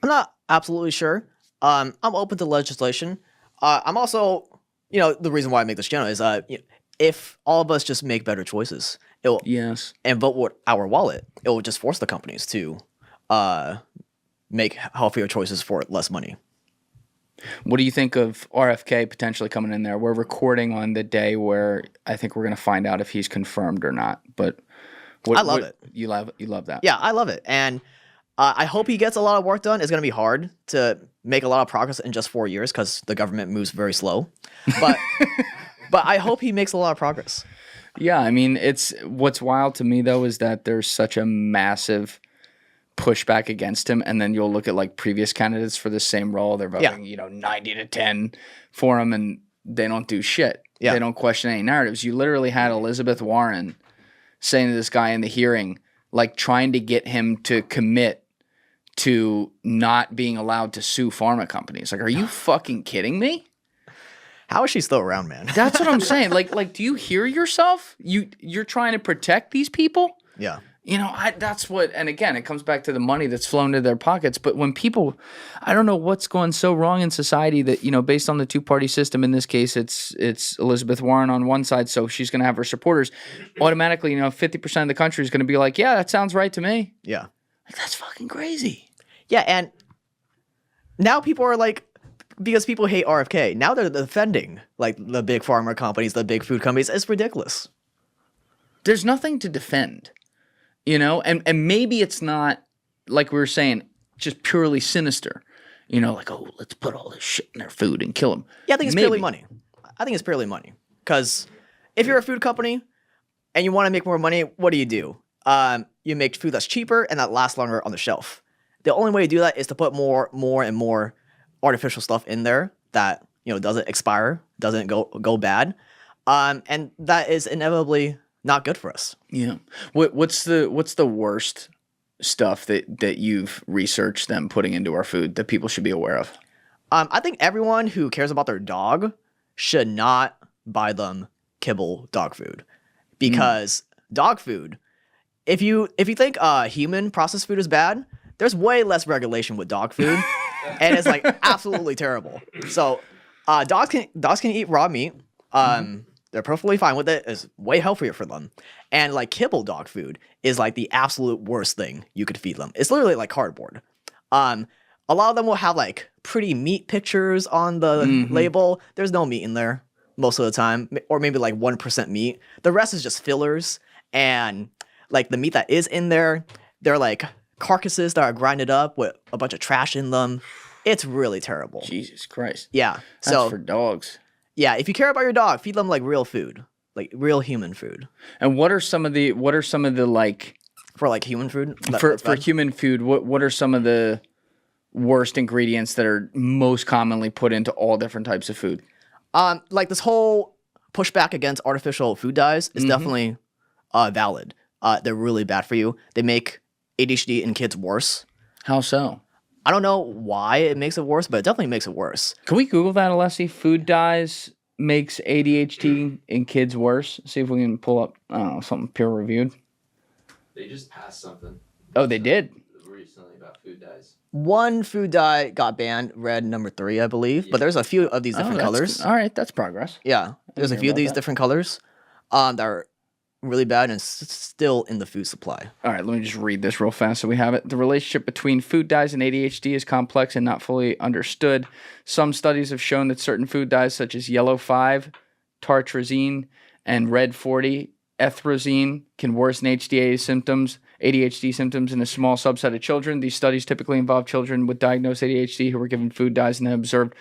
I'm not absolutely sure. I'm open to legislation. I'm also, the reason why I make this channel is if all of us just make better choices, and vote with our wallet, it will just force the companies to make healthier choices for less money. What do you think of RFK potentially coming in there? We're recording on the day where I think we're going to find out if he's confirmed or not. But I love it. You love that. Yeah, I love it. And I hope he gets a lot of work done. It's going to be hard to make a lot of progress in just 4 years because the government moves very slow. But but I hope he makes a lot of progress. Yeah, I mean, what's wild to me though is that there's such a massive pushback against him, and then you'll look at like previous candidates for the same role. They're voting, 90-10 for him, and they don't do shit. Yeah. They don't question any narratives. You literally had Elizabeth Warren saying to this guy in the hearing, like trying to get him to commit to not being allowed to sue pharma companies. Like, are you fucking kidding me? How is she still around, man? That's what I'm saying. Like, do you hear yourself? You're trying to protect these people? Yeah. That's what, and again, it comes back to the money that's flown into their pockets. But when people, I don't know what's going so wrong in society that, based on the two-party system, in this case, it's Elizabeth Warren on one side, so she's going to have her supporters. Automatically, 50% of the country is going to be like, yeah, that sounds right to me. Yeah. Like, that's fucking crazy. Yeah, and now people are like, because people hate RFK, now they're defending, like, the big pharma companies, the big food companies. It's ridiculous. There's nothing to defend. And maybe it's not, like we were saying, just purely sinister. Like, oh, let's put all this shit in their food and kill them. Yeah, I think it's purely money. Because if you're a food company and you want to make more money, what do? You make food that's cheaper and that lasts longer on the shelf. The only way to do that is to put more and more artificial stuff in there that, doesn't expire, doesn't go bad. And that is inevitably not good for us. Yeah. What's the worst stuff that you've researched them putting into our food that people should be aware of? I think everyone who cares about their dog should not buy them kibble dog food, because dog food, if you think human processed food is bad, there's way less regulation with dog food, and it's like absolutely terrible. So dogs can eat raw meat. They're perfectly fine with it. It's way healthier for them. And like kibble dog food is like the absolute worst thing you could feed them. It's literally like cardboard. A lot of them will have like pretty meat pictures on the label. There's no meat in there most of the time, or maybe like 1% meat. The rest is just fillers, and like the meat that is in there, they're like carcasses that are grinded up with a bunch of trash in them. It's really terrible. Jesus Christ. Yeah. That's for dogs. Yeah, if you care about your dog, feed them like real food, like real human food. And what are some of the like for like human food? For human food, what are some of the worst ingredients that are most commonly put into all different types of food? Like this whole pushback against artificial food dyes is definitely valid. They're really bad for you. They make ADHD in kids worse. How so? I don't know why it makes it worse, but it definitely makes it worse. Can we Google that, Alessi? Food dyes makes ADHD in kids worse? See if we can pull up, something peer-reviewed. They just passed something. Oh, they did? Recently about food dyes. One food dye got banned, red number 3, I believe. Yeah. But there's a few of these different colors. All right, that's progress. Yeah, there's a few of these different colors that are really bad and still in the food supply. All right, let me just read this real fast so we have it. The relationship between food dyes and ADHD is complex and not fully understood. Some studies have shown that certain food dyes such as yellow 5, tartrazine, and red 40, ethrazine can worsen ADHD symptoms in a small subset of children. These studies typically involve children with diagnosed ADHD who were given food dyes and then observed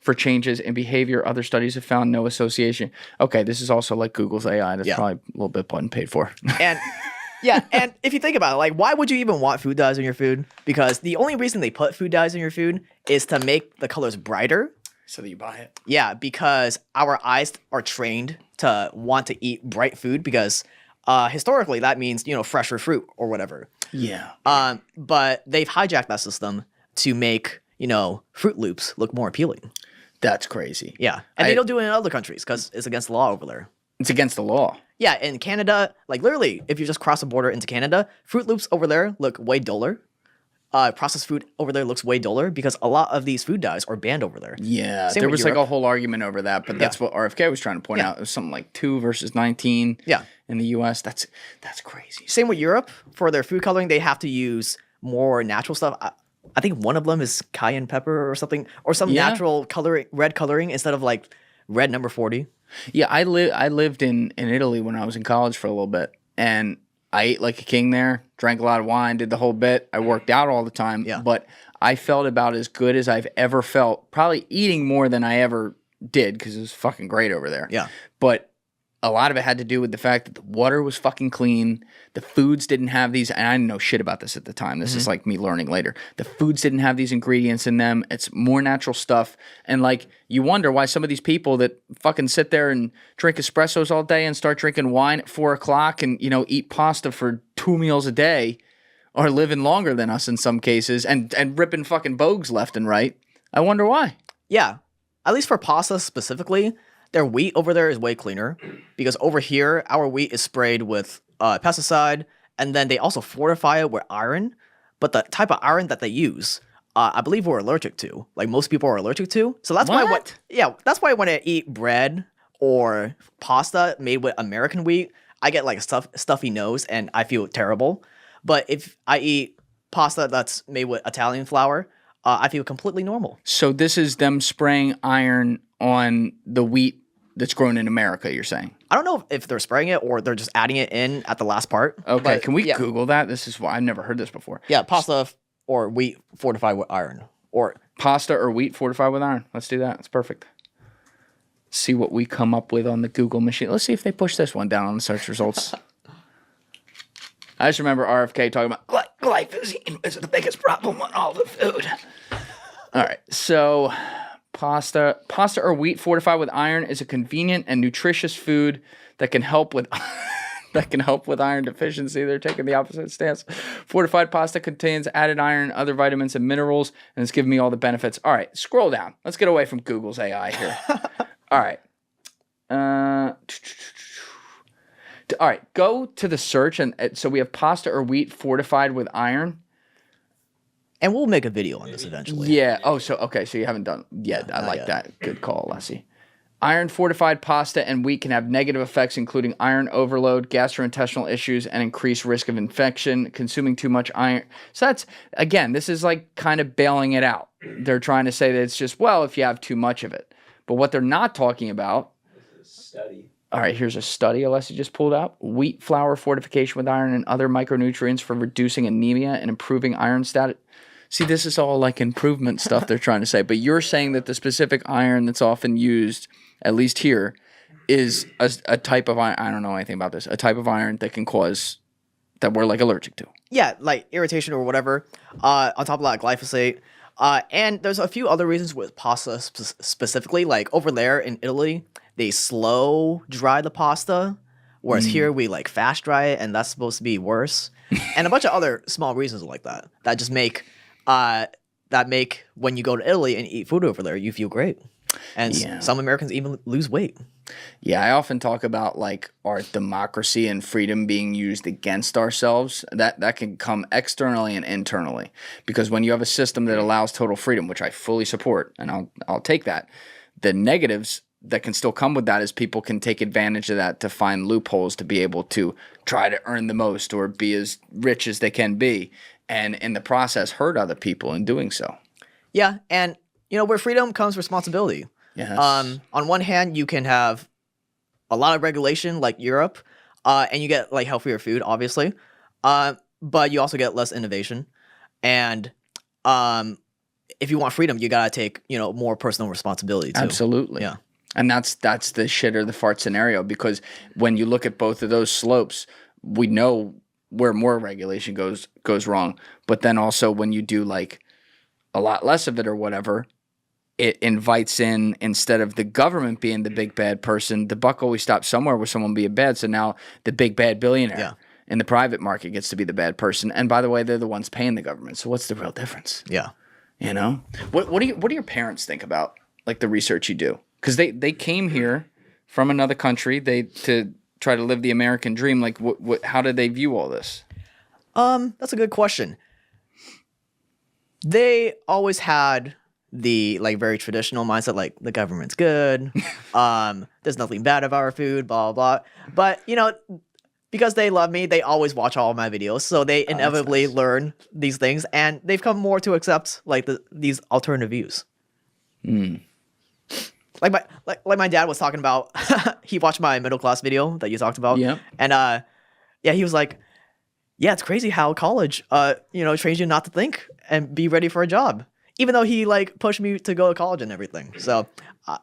for changes in behavior. Other studies have found no association. Okay, this is also like Google's AI. That's probably a little bit button paid for. And and if you think about it, like, why would you even want food dyes in your food? Because the only reason they put food dyes in your food is to make the colors brighter. So that you buy it. Yeah, because our eyes are trained to want to eat bright food because historically that means, fresher fruit or whatever. Yeah. But they've hijacked that system to make, Fruit Loops look more appealing. That's crazy. Yeah. And they don't do it in other countries because it's against the law over there. It's against the law. Yeah, in Canada, like literally, if you just cross the border into Canada, Fruit Loops over there look way duller. Processed food over there looks way duller because a lot of these food dyes are banned over there. Yeah, there was like a whole argument over that, but that's what RFK was trying to point out. It was something like 2 versus 19 in the US. That's crazy. Same with Europe. For their food coloring, they have to use more natural stuff. I think one of them is cayenne pepper or something, or some natural coloring, red coloring instead of like red number 40. Yeah, I lived in Italy when I was in college for a little bit, and I ate like a king there, drank a lot of wine, did the whole bit. I worked out all the time, but I felt about as good as I've ever felt, probably eating more than I ever did because it was fucking great over there. Yeah. But a lot of it had to do with the fact that the water was fucking clean. The foods didn't have these, and I didn't know shit about this at the time. This is like me learning later. The foods didn't have these ingredients in them. It's more natural stuff. And like, you wonder why some of these people that fucking sit there and drink espressos all day and start drinking wine at 4 o'clock and, you know, eat pasta for 2 meals a day are living longer than us in some cases and ripping fucking bogues left and right. I wonder why. Yeah. At least for pasta specifically, their wheat over there is way cleaner because over here, our wheat is sprayed with pesticide, and then they also fortify it with iron. But the type of iron that they use, I believe we're allergic to. Like most people are allergic to. So that's why that's why when I eat bread or pasta made with American wheat, I get like a stuffy nose and I feel terrible. But if I eat pasta that's made with Italian flour, I feel completely normal. So this is them spraying iron on the wheat that's grown in America, you're saying? I don't know if they're spraying it or they're just adding it in at the last part. Okay, can we Google that? This is why I've never heard this before. Yeah, pasta or wheat fortified with iron. Or pasta or wheat fortified with iron. Let's do that. It's perfect. See what we come up with on the Google machine. Let's see if they push this one down on the search results. I just remember RFK talking about glyphosate is the biggest problem on all the food. All right, so pasta or wheat fortified with iron is a convenient and nutritious food that can help with iron deficiency. They're taking the opposite stance. Fortified pasta contains added iron, other vitamins, and minerals, and it's giving me all the benefits. All right, scroll down. Let's get away from Google's AI here. All right. All right, go to the search, and so we have pasta or wheat fortified with iron. And we'll make a video on this eventually. Yeah. Oh, so you haven't done yet. I like that. Good call, Leslie. Iron fortified pasta and wheat can have negative effects, including iron overload, gastrointestinal issues, and increased risk of infection. Consuming too much iron. So that's, again, this is like kind of bailing it out. They're trying to say that it's just, well, if you have too much of it. But what they're not talking about. This is a study. All right, here's a study Alessi just pulled out. Wheat flour fortification with iron and other micronutrients for reducing anemia and improving iron status. See, this is all like improvement stuff they're trying to say. But you're saying that the specific iron that's often used, at least here, is a type of iron. I don't know anything about this. A type of iron that can cause, that we're like allergic to. Yeah, like irritation or whatever. On top of that, glyphosate. And there's a few other reasons with pasta specifically. Like over there in Italy, they slow dry the pasta, whereas here we like fast dry it, and that's supposed to be worse. And a bunch of other small reasons like that just make when you go to Italy and eat food over there, you feel great. And some Americans even lose weight. Yeah, I often talk about like our democracy and freedom being used against ourselves. That can come externally and internally. Because when you have a system that allows total freedom, which I fully support, and I'll take that, the negatives that can still come with that is people can take advantage of that to find loopholes to be able to try to earn the most or be as rich as they can be, and in the process hurt other people in doing so. Yeah, and you know, where freedom comes responsibility. Yes. On one hand, you can have a lot of regulation like Europe, and you get like healthier food, obviously, but you also get less innovation. And if you want freedom, you gotta take more personal responsibility too. Absolutely. Yeah. And that's the shit or the fart scenario, because when you look at both of those slopes, we know where more regulation goes wrong. But then also when you do like a lot less of it or whatever, it invites in, instead of the government being the big bad person, the buck always stops somewhere where someone being bad. So now the big bad billionaire in the private market gets to be the bad person. And by the way, they're the ones paying the government. So what's the real difference? Yeah. You know? What do your parents think about like the research you do? Because they came here from another country to try to live the American dream. Like, how did they view all this? That's a good question. They always had the like very traditional mindset, like the government's good. There's nothing bad about our food, blah blah blah. But because they love me, they always watch all of my videos, so they inevitably learn these things, and they've come more to accept like these alternative views. Like my dad was talking about. He watched my middle class video that you talked about. Yeah. And he was like, "Yeah, it's crazy how college, trains you not to think and be ready for a job." Even though he like pushed me to go to college and everything. So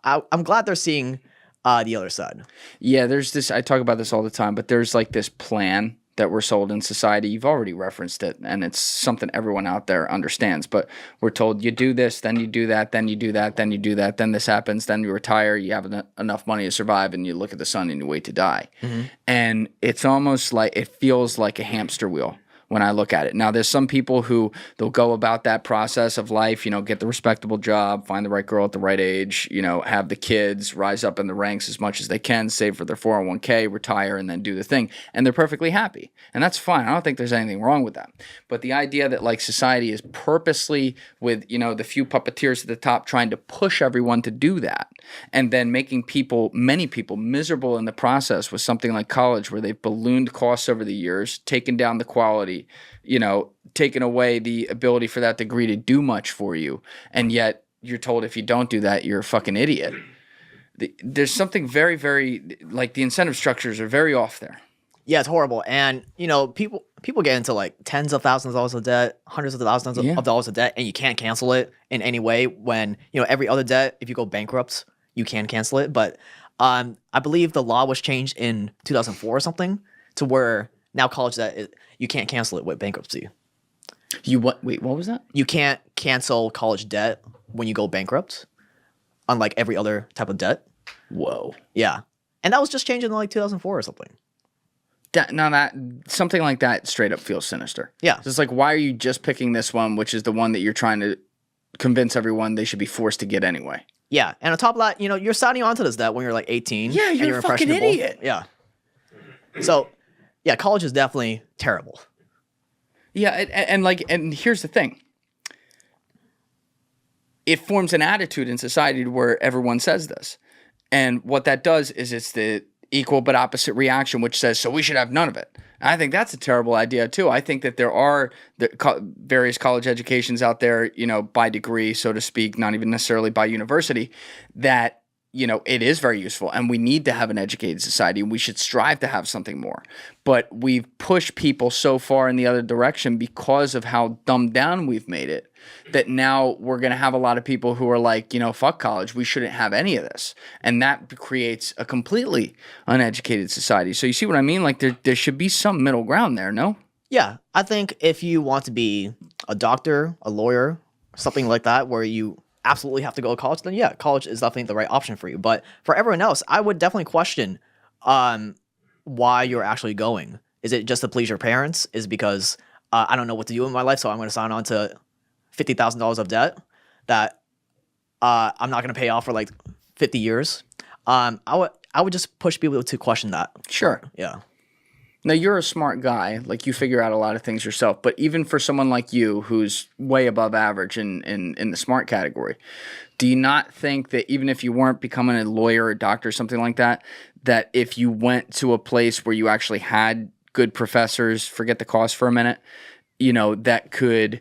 I'm glad they're seeing the other side. Yeah, there's this. I talk about this all the time, but there's like this plan that we're sold in society. You've already referenced it, and it's something everyone out there understands. But we're told you do this, then you do that, then you do that, then you do that, then this happens, then you retire, you have enough money to survive, and you look at the sun and you wait to die. And it's almost like it feels like a hamster wheel when I look at it. Now, there's some people who they'll go about that process of life, get the respectable job, find the right girl at the right age, have the kids, rise up in the ranks as much as they can, save for their 401k, retire, and then do the thing. And they're perfectly happy. And that's fine. I don't think there's anything wrong with that. But the idea that like society is purposely with, the few puppeteers at the top trying to push everyone to do that, and then making many people miserable in the process with something like college where they've ballooned costs over the years, taken down the quality, taken away the ability for that degree to do much for you. And yet you're told if you don't do that, you're a fucking idiot. There's something very, very, like the incentive structures are very off there. Yeah, it's horrible. And, people get into like tens of thousands of dollars of debt, hundreds of thousands of dollars of debt, and you can't cancel it in any way when, every other debt, if you go bankrupt, you can cancel it. But I believe the law was changed in 2004 or something to where now college debt, you can't cancel it with bankruptcy. Wait, what was that? You can't cancel college debt when you go bankrupt, unlike every other type of debt. Whoa. Yeah. And that was just changed in like 2004 or something. That something like that straight up feels sinister. Yeah. It's like, why are you just picking this one, which is the one that you're trying to convince everyone they should be forced to get anyway? Yeah. And on top of that, you're signing on to this debt when you're like 18. Yeah, you're a fucking idiot. Yeah. So, yeah, college is definitely terrible. Yeah, and here's the thing. It forms an attitude in society where everyone says this. And what that does is it's the equal but opposite reaction, which says, so we should have none of it. I think that's a terrible idea too. I think that there are various college educations out there, by degree, so to speak, not even necessarily by university, that it is very useful, and we need to have an educated society, and we should strive to have something more. But we've pushed people so far in the other direction because of how dumbed down we've made it, that now we're going to have a lot of people who are like, fuck college, we shouldn't have any of this. And that creates a completely uneducated society. So you see what I mean? Like there should be some middle ground there, no? Yeah, I think if you want to be a doctor, a lawyer, something like that, where you absolutely have to go to college, then yeah, college is definitely the right option for you. But for everyone else, I would definitely question why you're actually going. Is it just to please your parents? Is it because I don't know what to do in my life, so I'm going to sign on to $50,000 of debt that I'm not going to pay off for like 50 years? I would just push people to question that. Sure. Yeah. Now, you're a smart guy. Like, you figure out a lot of things yourself. But even for someone like you who's way above average in the smart category, do you not think that even if you weren't becoming a lawyer or a doctor or something like that, that if you went to a place where you actually had good professors, forget the cost for a minute, that could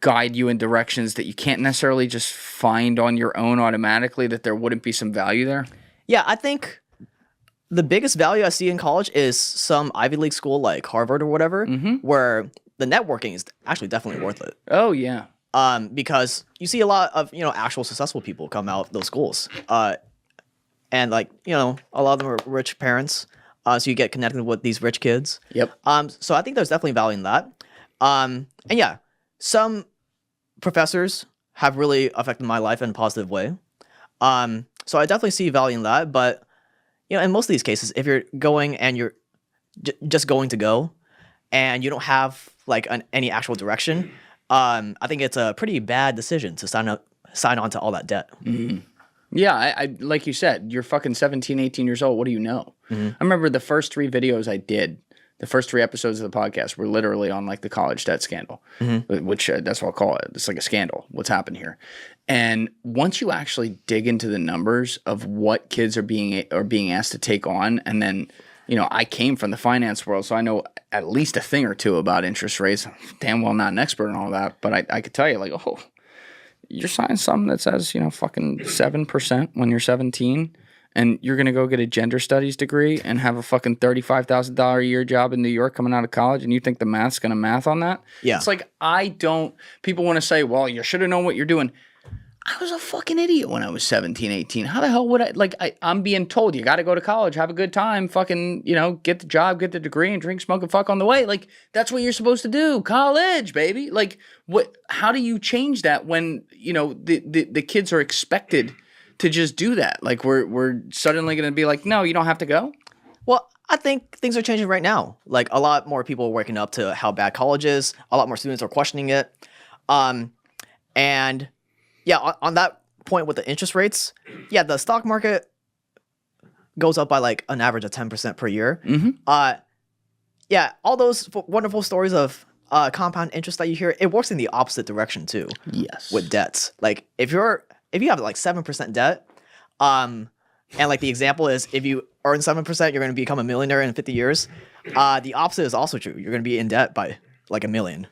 guide you in directions that you can't necessarily just find on your own automatically, that there wouldn't be some value there? Yeah, I think the biggest value I see in college is some Ivy League school like Harvard or whatever, where the networking is actually definitely worth it. Oh, yeah. Because you see a lot of, actual successful people come out of those schools. And like, a lot of them are rich parents. So you get connected with these rich kids. Yep. So I think there's definitely value in that. And yeah, some professors have really affected my life in a positive way. So I definitely see value in that. But, in most of these cases, if you're going and you're just going to go and you don't have like any actual direction, I think it's a pretty bad decision to sign on to all that debt. Mm-hmm. Yeah, I like you said, you're fucking 17, 18 years old. What do you know? Mm-hmm. I remember the first 3 videos I did, the first 3 episodes of the podcast were literally on like the college debt scandal, which that's what I'll call it. It's like a scandal. What's happened here? And once you actually dig into the numbers of what kids are being asked to take on, and then I came from the finance world, so I know at least a thing or two about interest rates. Damn well not an expert in all that, but I could tell you, like, oh, you're signing something that says, fucking 7% when you're 17, and you're going to go get a gender studies degree and have a fucking $35,000 a year job in New York coming out of college, and you think the math's going to math on that? Yeah. It's like, people want to say, well, you should have known what you're doing. I was a fucking idiot when I was 17, 18. How the hell would I'm being told you got to go to college, have a good time, fucking, get the job, get the degree, and drink, smoke, and fuck on the way. Like, that's what you're supposed to do. College, baby. Like, how do you change that when, the kids are expected to just do that? Like, we're suddenly going to be like, no, you don't have to go? Well, I think things are changing right now. Like, a lot more people are waking up to how bad college is. A lot more students are questioning it. And yeah, on that point with the interest rates, yeah, the stock market goes up by like an average of 10% per year. Mm-hmm. Yeah, all those wonderful stories of compound interest that you hear, it works in the opposite direction too. Yes. With debts. Like if you have like 7% debt, and like the example is if you earn 7%, you're going to become a millionaire in 50 years. The opposite is also true. You're going to be in debt by like $1 million.